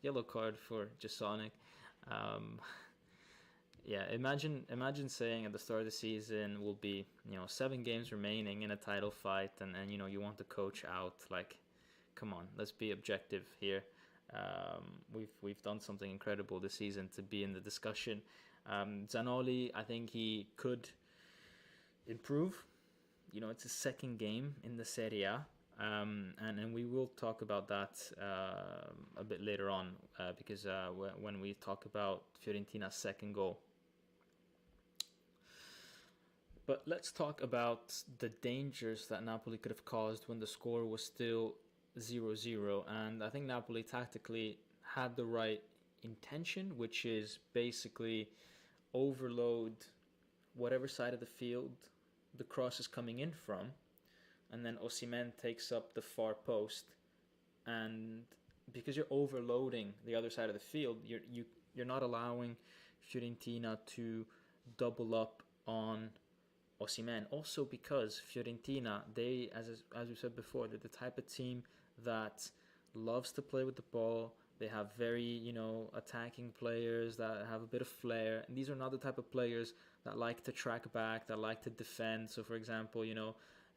yellow card for Jasonic. Imagine saying at the start of the season will be 7 games remaining in a title fight, and you want the coach out. Like, come on, let's be objective here. We've done something incredible this season to be in the discussion. Zanoli, I think he could improve. It's his second game in the Serie A, and we will talk about that a bit later on because when we talk about Fiorentina's second goal. But let's talk about the dangers that Napoli could have caused when the score was still 0-0. And I think Napoli tactically had the right intention, which is basically overload whatever side of the field the cross is coming in from, and then Osimhen takes up the far post. And because you're overloading the other side of the field, you're not allowing Fiorentina to double up on Osimhen. Also because Fiorentina, they, as we said before, they're the type of team that loves to play with the ball. They have very, attacking players that have a bit of flair. And these are not the type of players that like to track back, that like to defend. So, for example,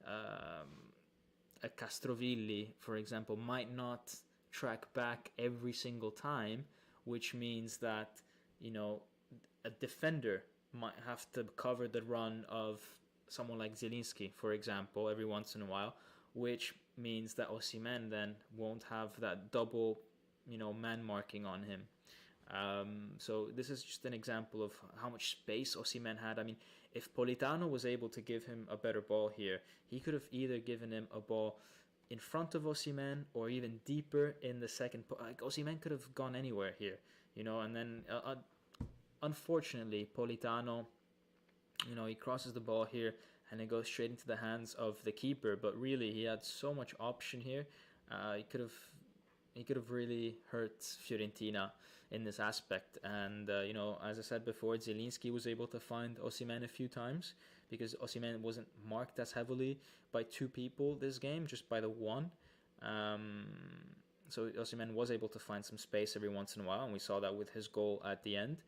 a Castrovilli, for example, might not track back every single time, which means that, a defender might have to cover the run of someone like Zielinski, for example, every once in a while, which means that Osimhen then won't have that double, man marking on him. So this is just an example of how much space Osimhen had. I mean, if Politano was able to give him a better ball here, he could have either given him a ball in front of Osimhen or even deeper in the second. Like Osimhen could have gone anywhere here, and then unfortunately Politano, he crosses the ball here and it goes straight into the hands of the keeper. But really, he had so much option here. He could have really hurt Fiorentina in this aspect. And as I said before, Zielinski was able to find Osimhen a few times because Osimhen wasn't marked as heavily by two people this game, just by the one. So Osimhen was able to find some space every once in a while, and we saw that with his goal at the end.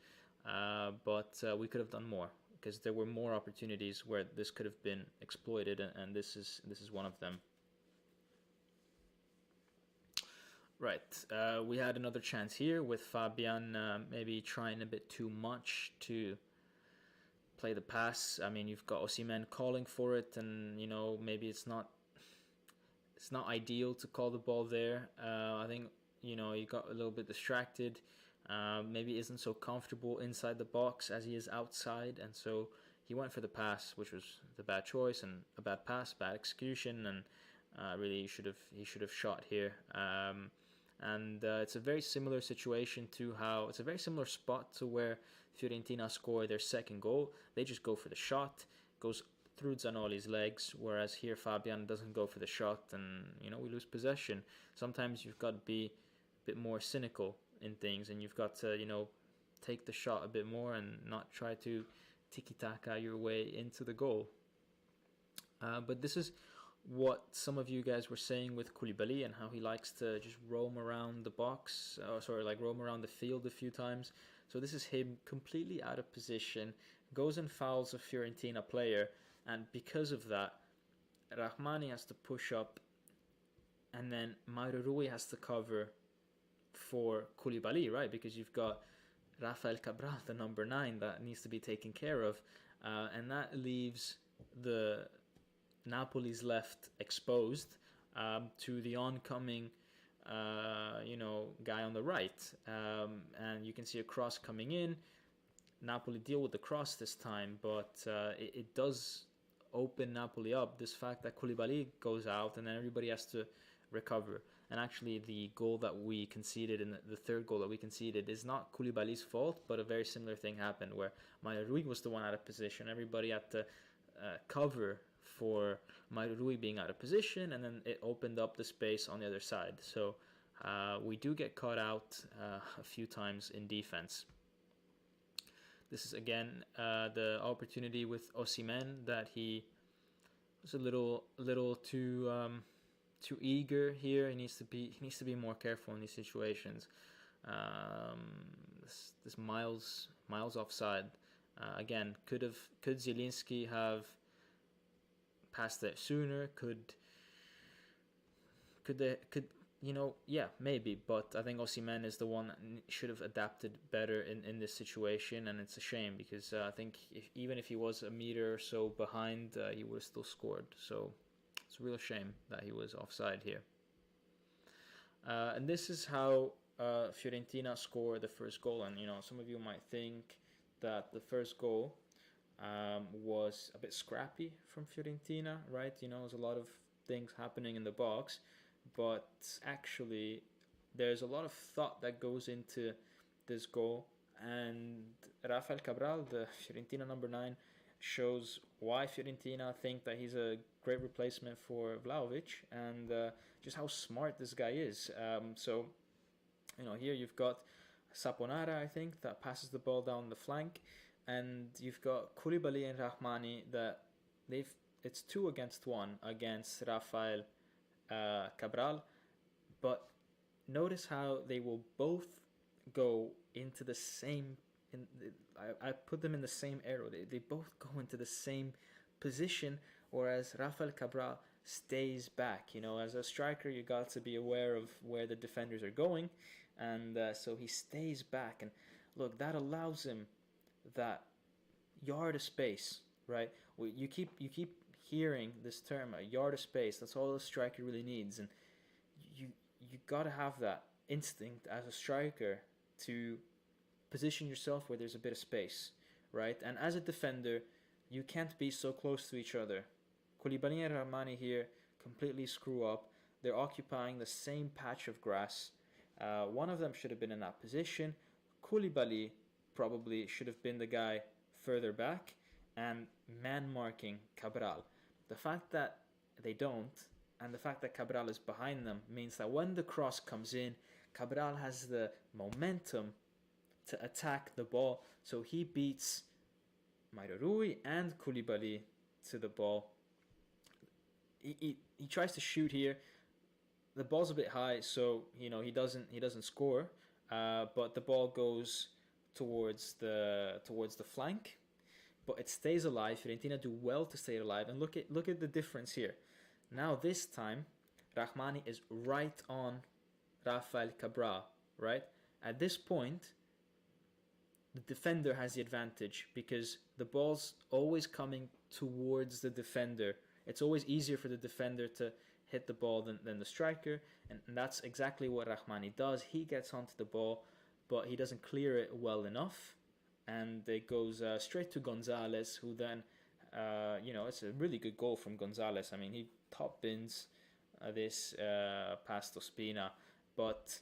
But we could have done more because there were more opportunities where this could have been exploited, and this is one of them. Right, we had another chance here with Fabian maybe trying a bit too much to play the pass. I mean, you've got Osimhen calling for it, and maybe it's not ideal to call the ball there. I think he got a little bit distracted. Maybe isn't so comfortable inside the box as he is outside, and so he went for the pass, which was the bad choice and a bad pass, bad execution, and really he should have shot here. And it's a very similar situation to how it's a very similar spot to where Fiorentina score their second goal. They just go for the shot, goes through Zanioli's legs, whereas here Fabian doesn't go for the shot, and we lose possession. Sometimes you've got to be a bit more cynical in things, and you've got to take the shot a bit more and not try to tiki-taka your way into the goal. But this is what some of you guys were saying with Koulibaly and how he likes to just roam around the box, roam around the field a few times. So this is him completely out of position, goes and fouls a Fiorentina player, and because of that, Rahmani has to push up, and then Mauro Rui has to cover for Koulibaly, right? Because you've got Rafael Cabral, the number 9, that needs to be taken care of, and that leaves the Napoli's left exposed to the oncoming, guy on the right, and you can see a cross coming in. Napoli deal with the cross this time, but it does open Napoli up. This fact that Koulibaly goes out and then everybody has to recover. And actually, the goal that we conceded, and the third goal that we conceded, is not Koulibaly's fault, but a very similar thing happened where Mauro Rui was the one out of position. Everybody had to cover for Mauro Rui being out of position, and then it opened up the space on the other side. So we do get caught out a few times in defense. This is again the opportunity with Osimhen that he was a little too eager here. He needs to be more careful in these situations. This miles offside. Again, could Zielinski have passed it sooner? Yeah, maybe, but I think Osimhen is the one that should have adapted better in this situation, and it's a shame because I think even if he was a meter or so behind, he would have still scored. So it's a real shame that he was offside here. And this is how Fiorentina scored the first goal, and some of you might think that the first goal was a bit scrappy from Fiorentina, right? There's a lot of things happening in the box, but actually there's a lot of thought that goes into this goal, and Rafael Cabral, the Fiorentina number 9, shows why Fiorentina think that he's a great replacement for Vlahovic, and just how smart this guy is. So here you've got Saponara, I think, that passes the ball down the flank, and you've got Koulibaly and Rahmani that it's 2 against 1 against Rafael Cabral, but notice how they will both go into the same. I put them in the same arrow. They both go into the same position, whereas Rafael Cabral stays back. As a striker, you got to be aware of where the defenders are going, and so he stays back. And look, that allows him that yard of space, right? You keep hearing this term, a yard of space. That's all a striker really needs, and you got to have that instinct as a striker to position yourself where there's a bit of space, right? And as a defender, you can't be so close to each other. Koulibaly and Rahmani here completely screw up. They're occupying the same patch of grass. One of them should have been in that position. Koulibaly probably should have been the guy further back and man marking Cabral. The fact that they don't, and the fact that Cabral is behind them, means that when the cross comes in, Cabral has the momentum to attack the ball. So he beats Mairarui and Koulibaly to the ball. He tries to shoot here. The ball's a bit high, so he doesn't score. But the ball goes towards the flank, but it stays alive. Fiorentina do well to stay alive, and look at the difference here. Now this time, Rahmani is right on Rafael Cabral, right? At this point, the defender has the advantage because the ball's always coming towards the defender. It's always easier for the defender to hit the ball than the striker, and that's exactly what Rahmani does. He gets onto the ball, but he doesn't clear it well enough, and it goes straight to Gonzalez, who then, it's a really good goal from Gonzalez. I mean, he top bins this past Ospina, but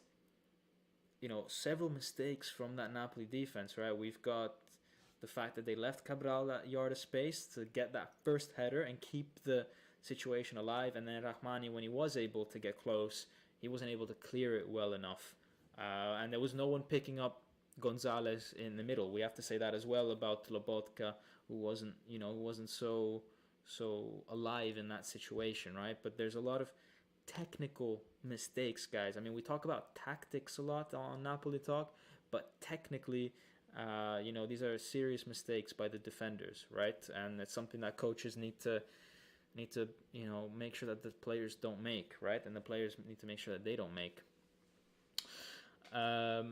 several mistakes from that Napoli defense, right? We've got the fact that they left Cabral that yard of space to get that first header and keep the situation alive, and then Rahmani, when he was able to get close, he wasn't able to clear it well enough, and there was no one picking up Gonzalez in the middle. We have to say that as well about Lobotka, who wasn't so alive in that situation, right? But there's a lot of technical mistakes, guys. I mean, we talk about tactics a lot on Napoli Talk, but technically, these are serious mistakes by the defenders, right? And it's something that coaches need to make sure that the players don't make, right? And the players need to make sure that they don't make.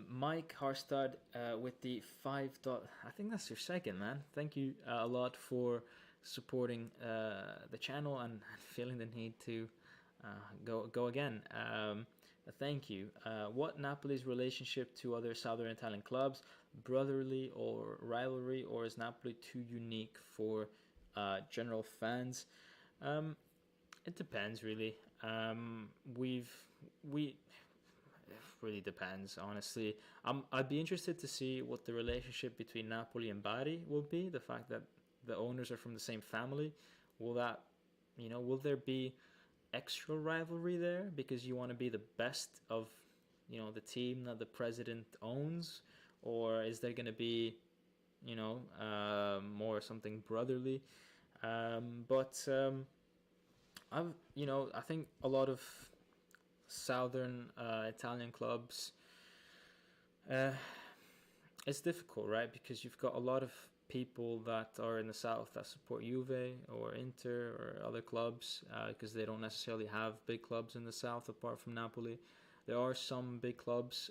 Mike Harstad with the $5. I think that's your second, man. Thank you a lot for supporting the channel and feeling the need to go again. Thank you. What Napoli's relationship to other Southern Italian clubs? Brotherly or rivalry, or is Napoli too unique for general fans? It depends, really. It really depends, honestly. I'd be interested to see what the relationship between Napoli and Bari will be. The fact that the owners are from the same family, will there be extra rivalry there because you want to be the best of, the team that the president owns, or is there going to be, more something brotherly? I think a lot of Southern Italian clubs, it's difficult, right? Because you've got a lot of people that are in the south that support Juve or Inter or other clubs because they don't necessarily have big clubs in the south apart from Napoli. There are some big clubs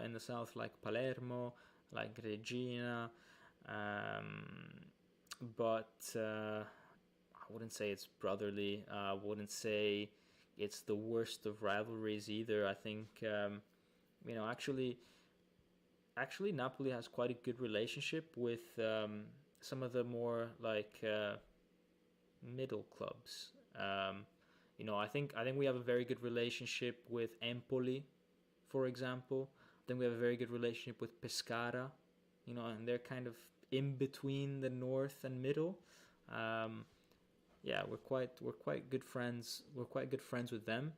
in the south like Palermo, like Regina, but I wouldn't say it's brotherly. I wouldn't say it's the worst of rivalries either. I think, actually Napoli has quite a good relationship with some of the more middle clubs. I think we have a very good relationship with Empoli, for example. I think we have a very good relationship with Pescara, and they're kind of in between the north and middle. We're quite good friends. We're quite good friends with them.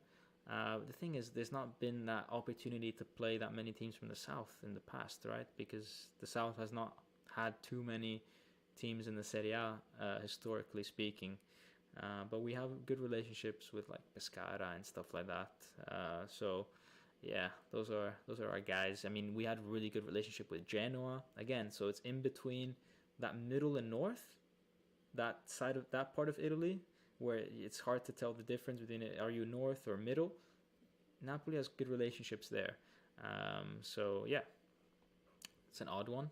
The thing is, there's not been that opportunity to play that many teams from the south in the past, right? Because the south has not had too many teams in the Serie A, historically speaking. But we have good relationships with like Pescara and stuff like that. Those are our guys. I mean, we had a really good relationship with Genoa again. So it's in between that middle and north, that side of that part of Italy, where it's hard to tell the difference between are you north or middle. Napoli has good relationships there. It's an odd one,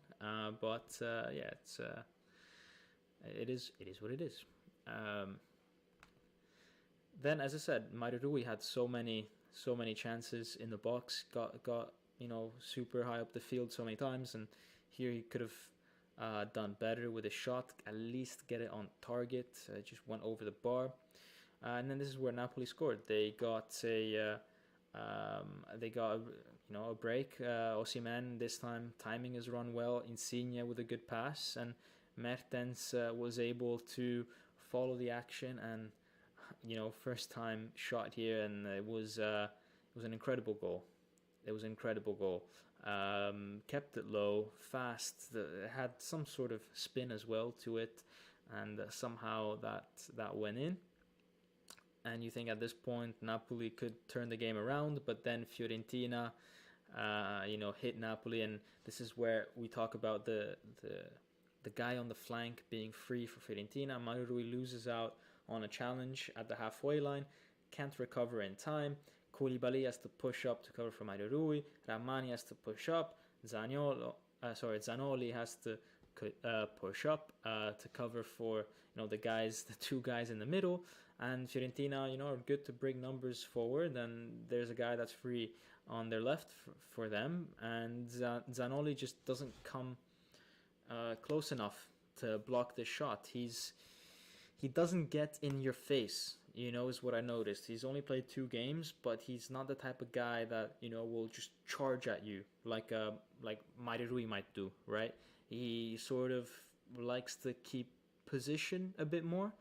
it is what it is. Then, as I said, Mairarui had so many chances in the box, got super high up the field so many times, and here he could have done better with a shot, at least get it on target. It just went over the bar. And then this is where Napoli scored. They got a break. Osimhen this time timing his run well. Insigne with a good pass, and Mertens was able to follow the action, and first time shot here, and it was an incredible goal. It was an incredible goal. Kept it low, fast. It had some sort of spin as well to it, and somehow that went in. And you think at this point Napoli could turn the game around, but then Fiorentina, hit Napoli, and this is where we talk about the guy on the flank being free for Fiorentina. Mario Rui loses out on a challenge at the halfway line, can't recover in time. Koulibaly has to push up to cover for Mario Rui. Ramani has to push up. Zanoli has to push up to cover for the two guys in the middle. And Fiorentina, are good to bring numbers forward. And there's a guy that's free on their left for them. And Zanoli just doesn't come close enough to block this shot. He doesn't get in your face, is what I noticed. He's only played 2 games, but he's not the type of guy that, will just charge at you like Mario Rui might do, right? He sort of likes to keep position a bit more.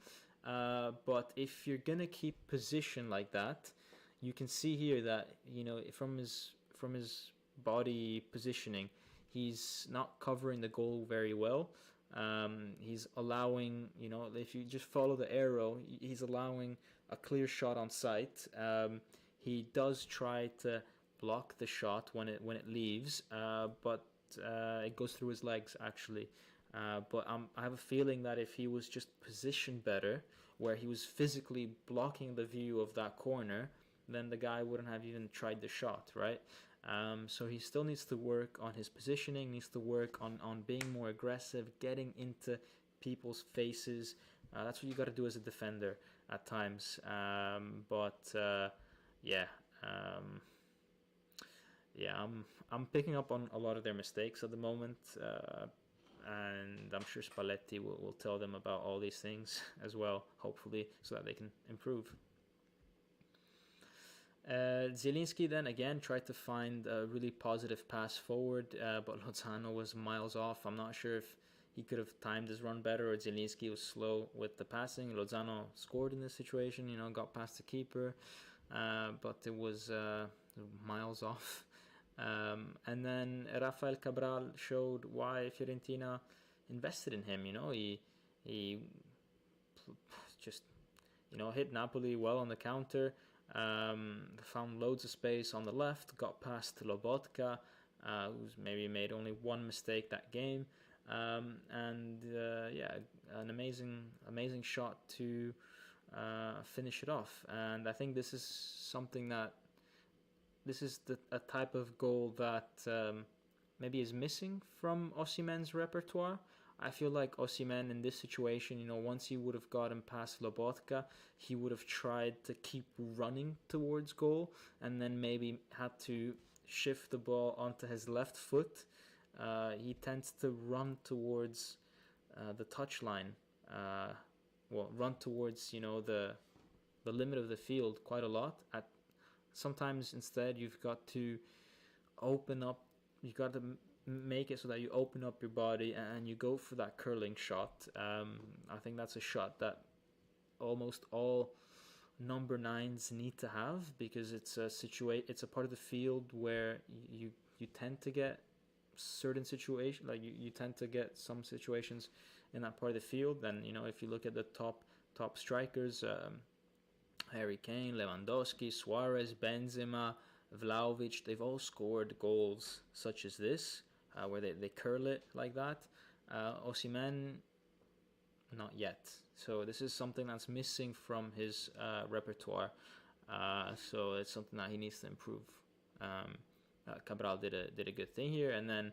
But if you're gonna keep position like that, you can see here that from his body positioning, he's not covering the goal very well. He's allowing, if you just follow the arrow, he's allowing a clear shot on sight. He does try to block the shot when it leaves, but it goes through his legs actually. But I have a feeling that if he was just positioned better, where he was physically blocking the view of that corner, then the guy wouldn't have even tried the shot, right? So he still needs to work on his positioning, needs to work on being more aggressive, getting into people's faces. That's what you got to do as a defender at times. I'm picking up on a lot of their mistakes at the moment. And I'm sure Spalletti will tell them about all these things as well, hopefully, so that they can improve. Zielinski then again tried to find a really positive pass forward, but Lozano was miles off. I'm not sure if he could have timed his run better, or Zielinski was slow with the passing. Lozano scored in this situation, got past the keeper, but it was miles off. And then Rafael Cabral showed why Fiorentina invested in him. He just hit Napoli well on the counter. Found loads of space on the left. Got past Lobotka, who's maybe made only one mistake that game. An amazing shot to finish it off. And I think this is something that. This is a type of goal that maybe is missing from Osimhen's repertoire. I feel like Osimhen in this situation, once he would have gotten past Lobotka, he would have tried to keep running towards goal, and then maybe had to shift the ball onto his left foot. He tends to run towards the touchline. Run towards the limit of the field quite a lot. Sometimes instead you've got to open up, you've got to make it so that you open up your body and you go for that curling shot. I think that's a shot that almost all number 9s need to have, because it's a part of the field where you tend to get certain situations, like you tend to get some situations in that part of the field. And if you look at the top strikers, Harry Kane, Lewandowski, Suarez, Benzema, Vlahovic, they've all scored goals such as this, where they curl it like that. Osimhen, not yet. So this is something that's missing from his repertoire. So it's something that he needs to improve. Cabral did a good thing here, and then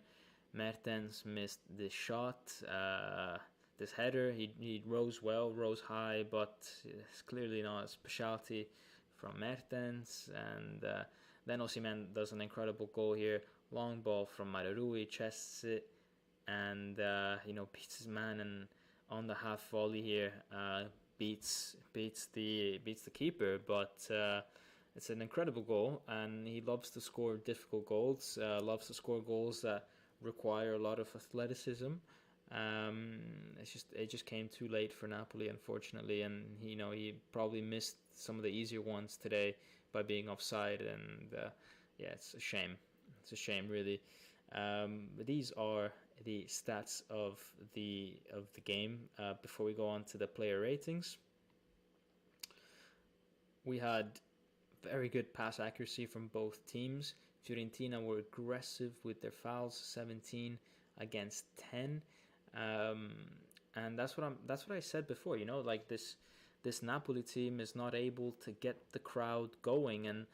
Mertens missed this shot. This header, he rose high, but it's clearly not a specialty from Mertens. And Then Osimhen does an incredible goal here. Long ball from Mararui, chests it, and beats his man, and on the half volley here, beats the keeper. But it's an incredible goal, and he loves to score difficult goals. Loves to score goals that require a lot of athleticism. It just came too late for Napoli, unfortunately, and he probably missed some of the easier ones today by being offside, and yeah, it's a shame. It's a shame, really. These are the stats of the game. Before we go on to the player ratings, we had very good pass accuracy from both teams. Fiorentina were aggressive with their fouls, 17 against 10. And that's what I said before. Like this Napoli team is not able to get the crowd going, and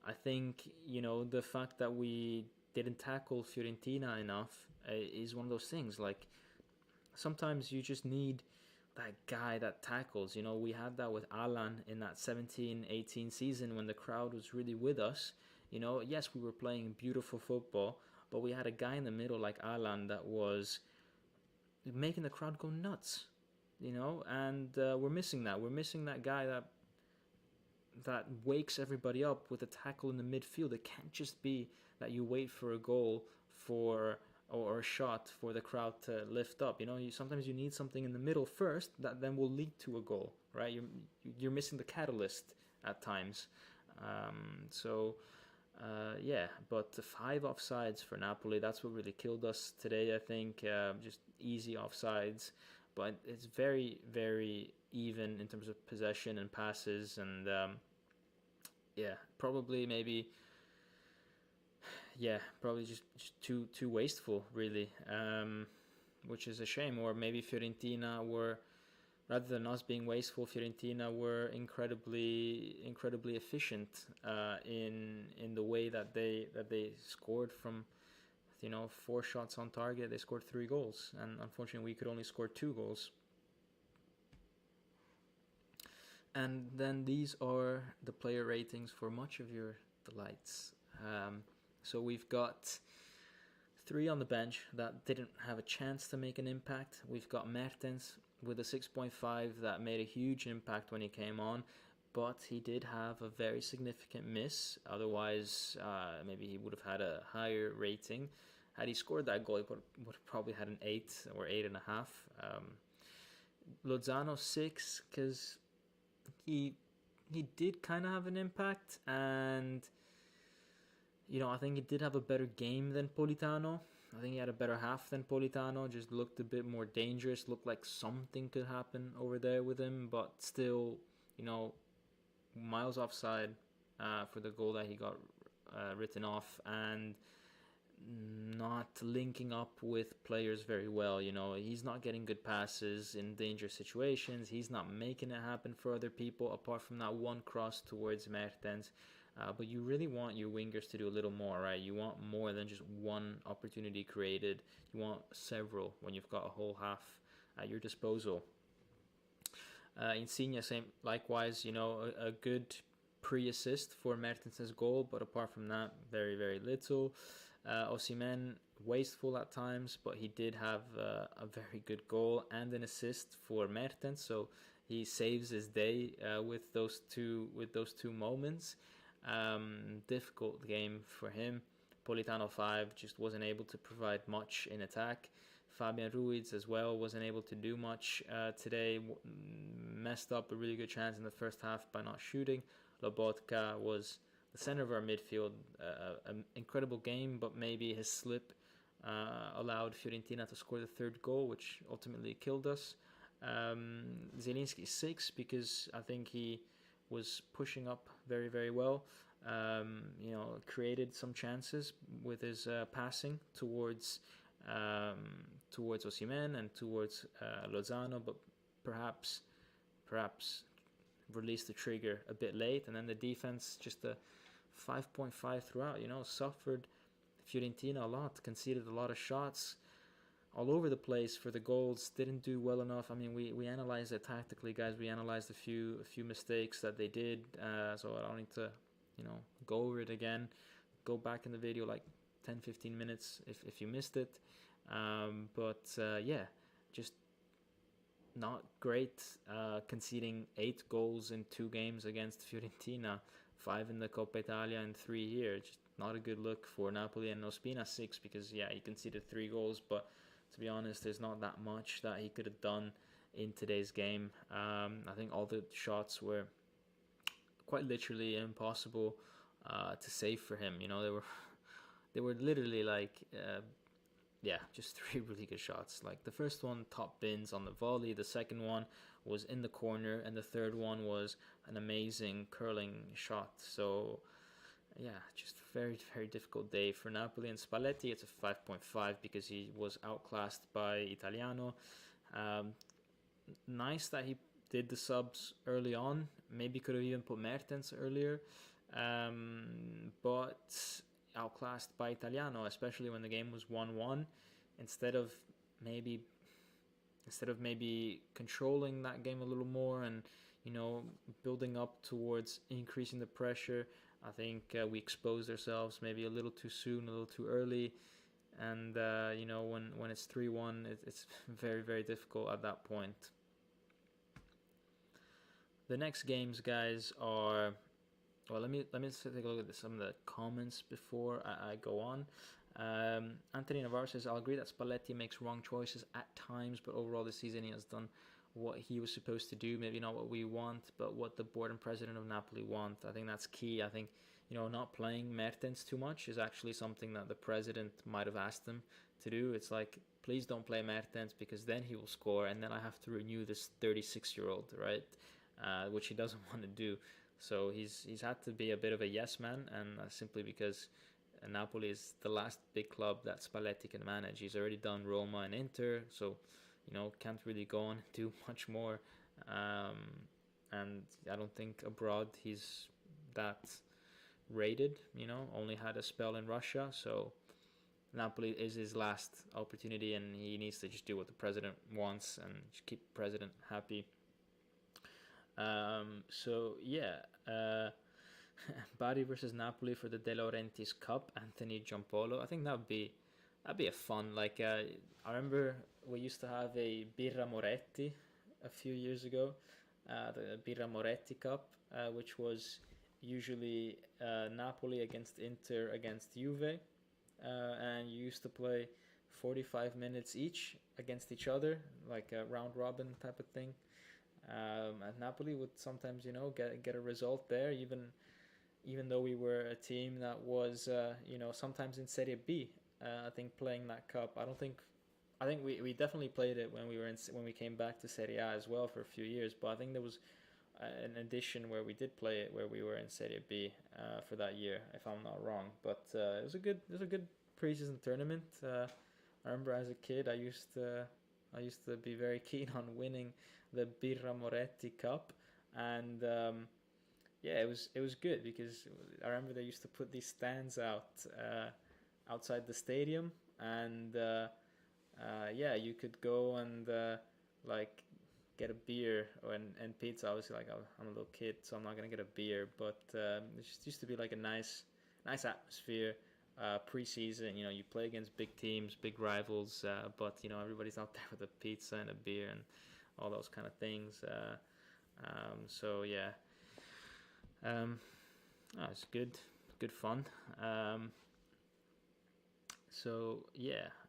I think the fact that we didn't tackle Fiorentina enough is one of those things. Like sometimes you just need that guy that tackles. We had that with Alan in that 17-18 season when the crowd was really with us. Yes, we were playing beautiful football, but we had a guy in the middle like Alan that was making the crowd go nuts. And we're missing that. We're missing that guy that wakes everybody up with a tackle in the midfield. It can't just be that you wait for a goal or a shot for the crowd to lift up. Sometimes you need something in the middle first that then will lead to a goal, right? You're missing the catalyst at times. Yeah, but 5 offsides for Napoli, that's what really killed us today, I think. Just easy offsides, but it's very, very even in terms of possession and passes, and yeah, probably just too wasteful, really, which is a shame. Or maybe Fiorentina were, rather than us being wasteful, Fiorentina were incredibly efficient in the way that they scored from 4 shots on target. They scored 3 goals, and unfortunately we could only score 2 goals. And then these are the player ratings for much of your delights. So we've got 3 on the bench that didn't have a chance to make an impact. We've got Mertens with a 6.5 that made a huge impact when he came on, but he did have a very significant miss. Otherwise, maybe he would have had a higher rating. Had he scored that goal, he would have probably had an 8 or 8.5. Lozano 6, because he did kind of have an impact, and I think he did have a better game than Politano. I think he had a better half than Politano, just looked a bit more dangerous, looked like something could happen over there with him, but still, miles offside for the goal that he got written off, and not linking up with players very well. He's not getting good passes in dangerous situations. He's not making it happen for other people, apart from that one cross towards Mertens. But you really want your wingers to do a little more, right? You want more than just one opportunity created. You want several when you've got a whole half at your disposal. Insigne, same, likewise, a good pre-assist for Mertens' goal, but apart from that, very, very little. Osimhen, wasteful at times, but he did have a very good goal and an assist for Mertens, so he saves his day with those two moments. Difficult game for him. Politano 5 just wasn't able to provide much in attack. Fabian Ruiz as well wasn't able to do much today. Messed up a really good chance in the first half by not shooting. Lobotka was the center of our midfield. An incredible game, but maybe his slip allowed Fiorentina to score the 3rd goal, which ultimately killed us. Zielinski 6, because I think he was pushing up very, very well. Created some chances with his passing towards Osimhen and towards Lozano, but perhaps released the trigger a bit late, and then the defense just a 5.5 throughout. Suffered Fiorentina a lot, conceded a lot of shots all over the place for the goals, didn't do well enough. I mean, we analyzed it tactically, guys. We analyzed a few mistakes that they did, so I don't need to go over it again, go back in the video like 10-15 minutes if you missed it. But yeah, just not great, conceding 8 goals in 2 games against Fiorentina, 5 in the Coppa Italia and 3 here. Just not a good look for Napoli. And Ospina 6 because, yeah, he conceded 3 goals, but to be honest, there's not that much that he could have done in today's game. I think all the shots were quite literally impossible to save for him. They were literally like just 3 really good shots. Like the first one, top bins on the volley. The second one was in the corner, and the third one was an amazing curling shot. So yeah, just very, very difficult day for Napoli. And Spalletti, it's a 5.5 because he was outclassed by Italiano. Nice that he did the subs early on. Maybe could have even put Mertens earlier. But outclassed by Italiano, especially when the game was 1-1. Instead of maybe controlling that game a little more and building up towards increasing the pressure, I think we exposed ourselves maybe a little too soon, a little too early. And when it's 3-1, it's very, very difficult at that point. The next games, guys, are... Well, let me take a look at some of the comments before I go on. Anthony Navarro says, I'll agree that Spalletti makes wrong choices at times, but overall this season he has done what he was supposed to do. Maybe not what we want, but what the board and president of Napoli want. I think that's key. I think, not playing Mertens too much is actually something that the president might have asked him to do. It's like, please don't play Mertens because then he will score and then I have to renew this 36-year-old, right? Which he doesn't want to do. So he's had to be a bit of a yes man, and simply because Napoli is the last big club that Spalletti can manage. He's already done Roma and Inter, so can't really go on and do much more. And I don't think abroad he's that rated. Only had a spell in Russia, so Napoli is his last opportunity, and he needs to just do what the president wants and just keep the president happy. Bari versus Napoli for the De Laurentiis Cup, Anthony Giampolo. I think that'd be a fun, I remember we used to have a Birra Moretti a few years ago, the Birra Moretti Cup, which was usually Napoli against Inter against Juve, and you used to play 45 minutes each against each other, like a round robin type of thing. And Napoli would sometimes, get a result there, even though we were a team that was, sometimes in Serie B. I think playing that cup. I think we definitely played it when we came back to Serie A as well for a few years. But I think there was an edition where we did play it where we were in Serie B for that year, if I'm not wrong. But it was a good preseason tournament. I remember as a kid, I used to be very keen on winning the Birra Moretti Cup, and it was good because I remember they used to put these stands outside the stadium, and you could go and get a beer and pizza. Obviously, I'm a little kid, so I'm not gonna get a beer, but it just used to be like a nice atmosphere. Pre-season, you play against big teams, big rivals, but everybody's out there with a pizza and a beer and all those kind of things. It's good fun.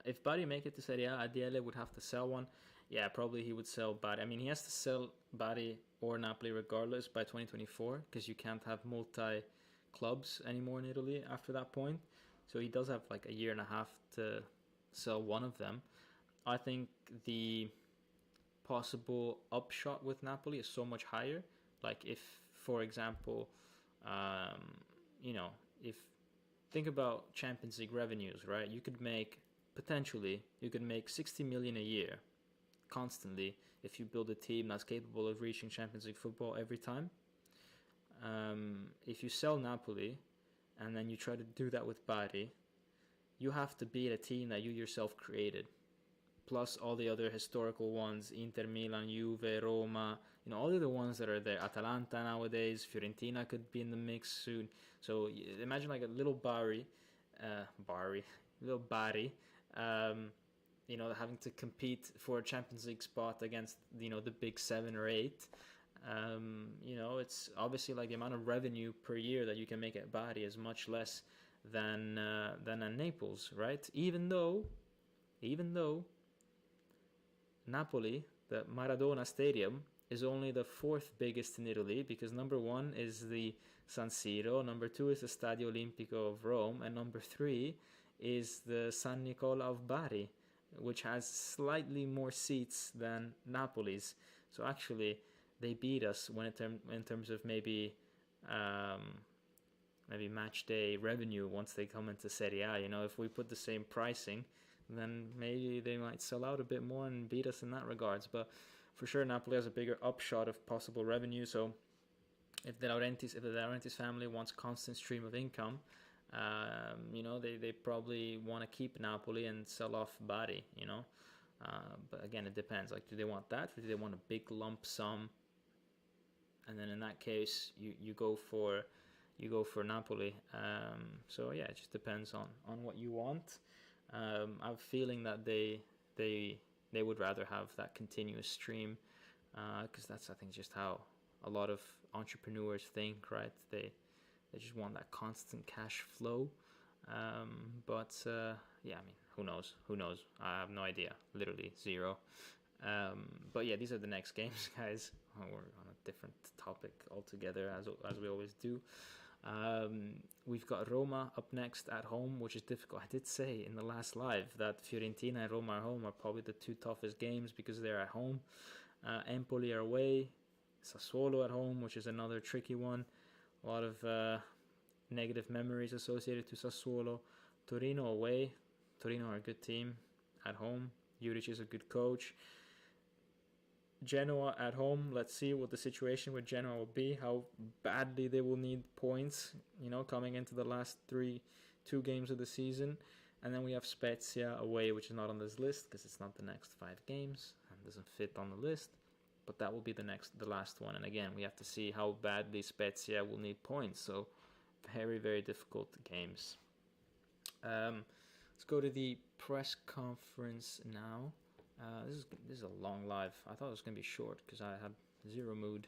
If Bari make it to Serie A, Adiele would have to sell one. Yeah, probably he would sell Bari. I mean, he has to sell Bari or Napoli regardless by 2024 because you can't have multi-clubs anymore in Italy after that point. So he does have like a year and a half to sell one of them. I think the possible upshot with Napoli is so much higher. Like if, for example, if think about Champions League revenues, right? You could make 60 million a year constantly if you build a team that's capable of reaching Champions League football every time. If you sell Napoli and then you try to do that with Bari, you have to beat a team that you yourself created. plus all the other historical ones, Inter, Milan, Juve, Roma, all the other ones that are there. Atalanta nowadays, Fiorentina could be in the mix soon. So imagine like a little little Bari, having to compete for a Champions League spot against, the big 7 or 8. It's obviously like the amount of revenue per year that you can make at Bari is much less than at Naples, right? Even though Napoli, the Maradona Stadium, is only the 4th biggest in Italy, because number 1 is the San Siro, number 2 is the Stadio Olimpico of Rome, and number 3 is the San Nicola of Bari, which has slightly more seats than Napoli's. So actually, they beat us in terms of maybe match day revenue once they come into Serie A. If we put the same pricing, then maybe they might sell out a bit more and beat us in that regards. But for sure, Napoli has a bigger upshot of possible revenue. So if the Laurentiis family wants constant stream of income, they probably want to keep Napoli and sell off Bari. But again, it depends. Like, do they want that, or do they want a big lump sum? And then in that case, you go for Napoli. So yeah, it just depends on what you want. I have a feeling that they would rather have that continuous stream, because that's, I think, just how a lot of entrepreneurs think, right? They just want that constant cash flow. But yeah, I mean, who knows? I have no idea. Literally zero. But yeah, these are the next games, guys. We're on a different topic altogether, as we always do. We've got Roma up next at home, which is difficult. I did say in the last live that Fiorentina and Roma at home are probably the 2 toughest games because they're at home. Empoli are away. Sassuolo at home, which is another tricky one. A lot of negative memories associated to Sassuolo. Torino away. Torino are a good team at home. Juric is a good coach. Genoa at home. Let's see what the situation with Genoa will be, how badly they will need points, coming into the last 2 games of the season. And then we have Spezia away, which is not on this list because it's not the next 5 games and doesn't fit on the list. But that will be the last one. And again, we have to see how badly Spezia will need points. So very, very difficult games. Let's go to the press conference now. This is a long live. I thought it was going to be short because I had zero mood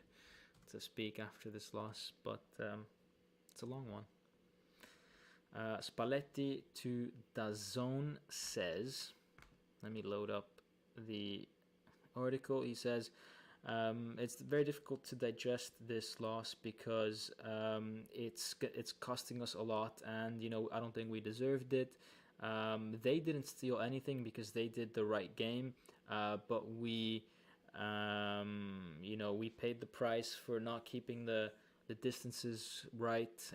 to speak after this loss, but it's a long one. Spalletti to DAZN says, let me load up the article. He says, it's very difficult to digest this loss because it's costing us a lot, and I don't think we deserved it. They didn't steal anything because they did the right game, but we paid the price for not keeping the distances right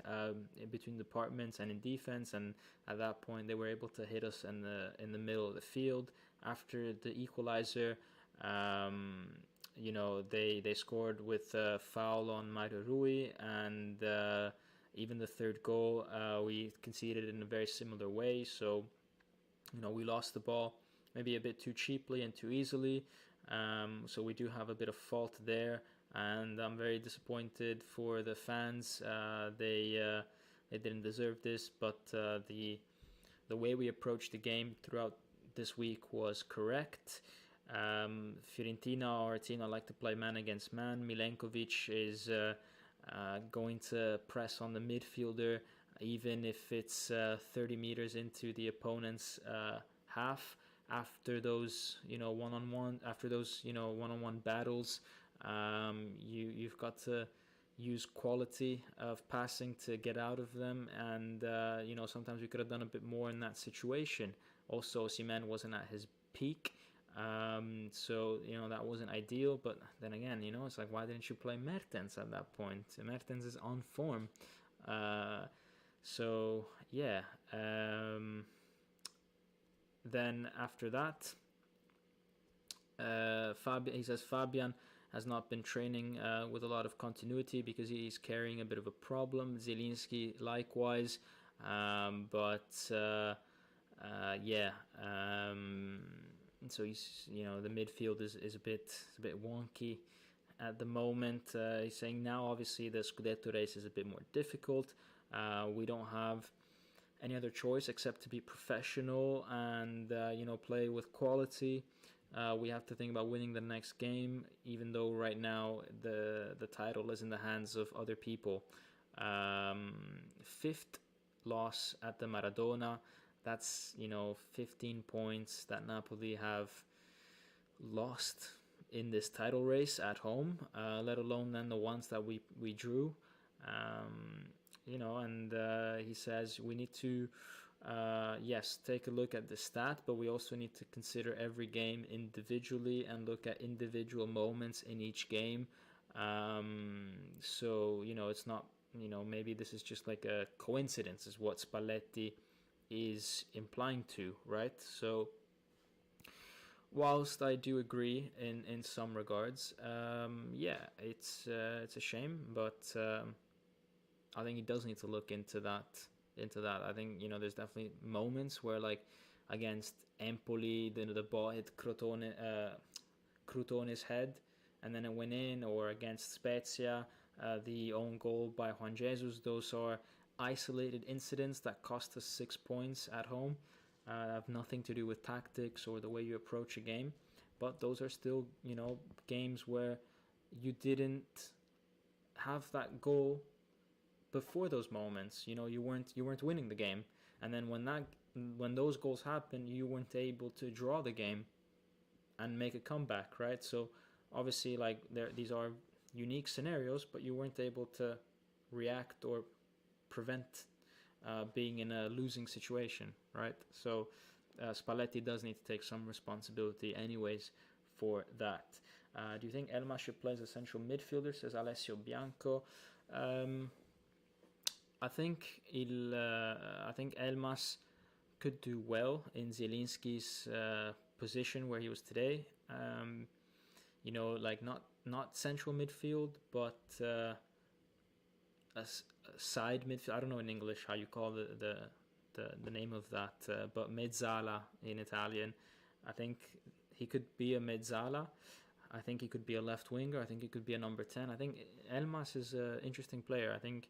in between departments and in defense, and at that point they were able to hit us in the middle of the field. After the equalizer, they scored with a foul on Mario Rui, and even the third goal, we conceded in a very similar way. So, we lost the ball maybe a bit too cheaply and too easily. So we do have a bit of fault there, and I'm very disappointed for the fans. They didn't deserve this, but the way we approached the game throughout this week was correct. Fiorentina, our team, I like to play man against man. Milenkovic is going to press on the midfielder, even if it's 30 meters into the opponent's half. After those, one-on-one battles, you've got to use quality of passing to get out of them, and sometimes we could have done a bit more in that situation. Also, Osimhen wasn't at his peak. So that wasn't ideal, but then again, it's like, why didn't you play Mertens at that point? Mertens is on form. So yeah. Then after that, he says Fabian has not been training with a lot of continuity because he's carrying a bit of a problem. Zielinski likewise, but yeah. so he's, the midfield is a bit wonky at the moment. He's saying now obviously the Scudetto race is a bit more difficult. We don't have any other choice except to be professional and play with quality. We have to think about winning the next game, even though right now the title is in the hands of other people. Fifth loss at the Maradona. That's 15 points that Napoli have lost in this title race at home, let alone then the ones that we drew. And he says we need to, yes, take a look at the stat, but we also need to consider every game individually and look at individual moments in each game. So, it's not, maybe this is just like a coincidence, is what Spalletti is implying to, right? So, whilst I do agree in some regards, it's a shame, but I think he does need to look into that. I think there's definitely moments where, like against Empoli, the ball hit Crutone's head, and then it went in, or against Spezia, the own goal by Juan Jesus. Those are isolated incidents that cost us 6 points at home. Have nothing to do with tactics or the way you approach a game, but those are still games where you didn't have that goal before those moments. You weren't winning the game, and then when those goals happen, you weren't able to draw the game and make a comeback, right? So obviously, like, these are unique scenarios, but you weren't able to react or prevent being in a losing situation, right? So Spalletti does need to take some responsibility anyways for that. Do you think Elmas should play as a central midfielder, says Alessio Bianco? I think Elmas could do well in Zielinski's position where he was today. Like not central midfield, but a side midfield. I don't know in English how you call the name of that, but mezzala in Italian. I think he could be a mezzala. I think he could be a left winger. I think he could be a number 10. I think Elmas is an interesting player. I think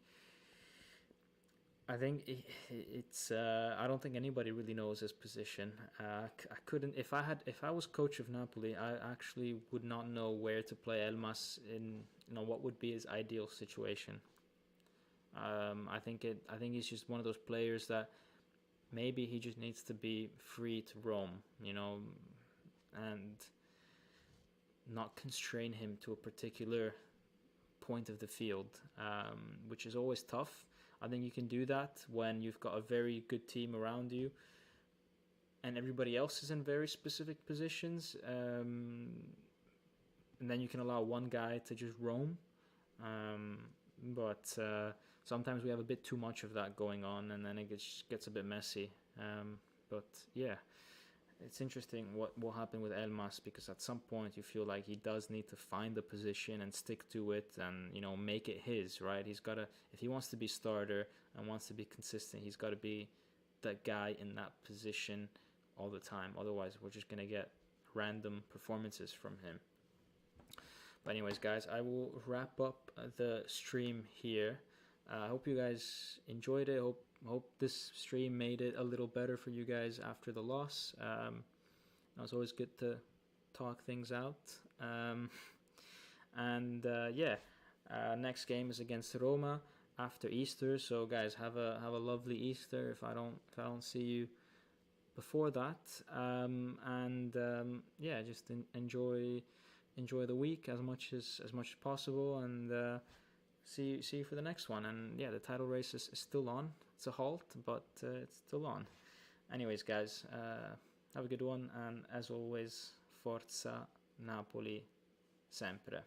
it's. I don't think anybody really knows his position. I couldn't. If I was coach of Napoli, I actually would not know where to play Elmas in. What would be his ideal situation. I think he's just one of those players that maybe he just needs to be free to roam, and not constrain him to a particular point of the field, which is always tough. I think you can do that when you've got a very good team around you and everybody else is in very specific positions, and then you can allow one guy to just roam. But sometimes we have a bit too much of that going on, and then it gets a bit messy. But yeah, it's interesting what will happen with Elmas, because at some point you feel like he does need to find the position and stick to it, and make it his, right? He's got to, if he wants to be starter and wants to be consistent, he's got to be that guy in that position all the time. Otherwise, we're just gonna get random performances from him. But anyways, guys, I will wrap up the stream here. I hope you guys enjoyed it. Hope this stream made it a little better for you guys after the loss. It's always good to talk things out. Next game is against Roma after Easter. So guys, have a lovely Easter if I don't see you before that. Just enjoy the week as much as possible, and see you for the next one. And the title race is still on. It's a halt, but it's still on. Anyways, guys, have a good one, and as always, Forza Napoli sempre.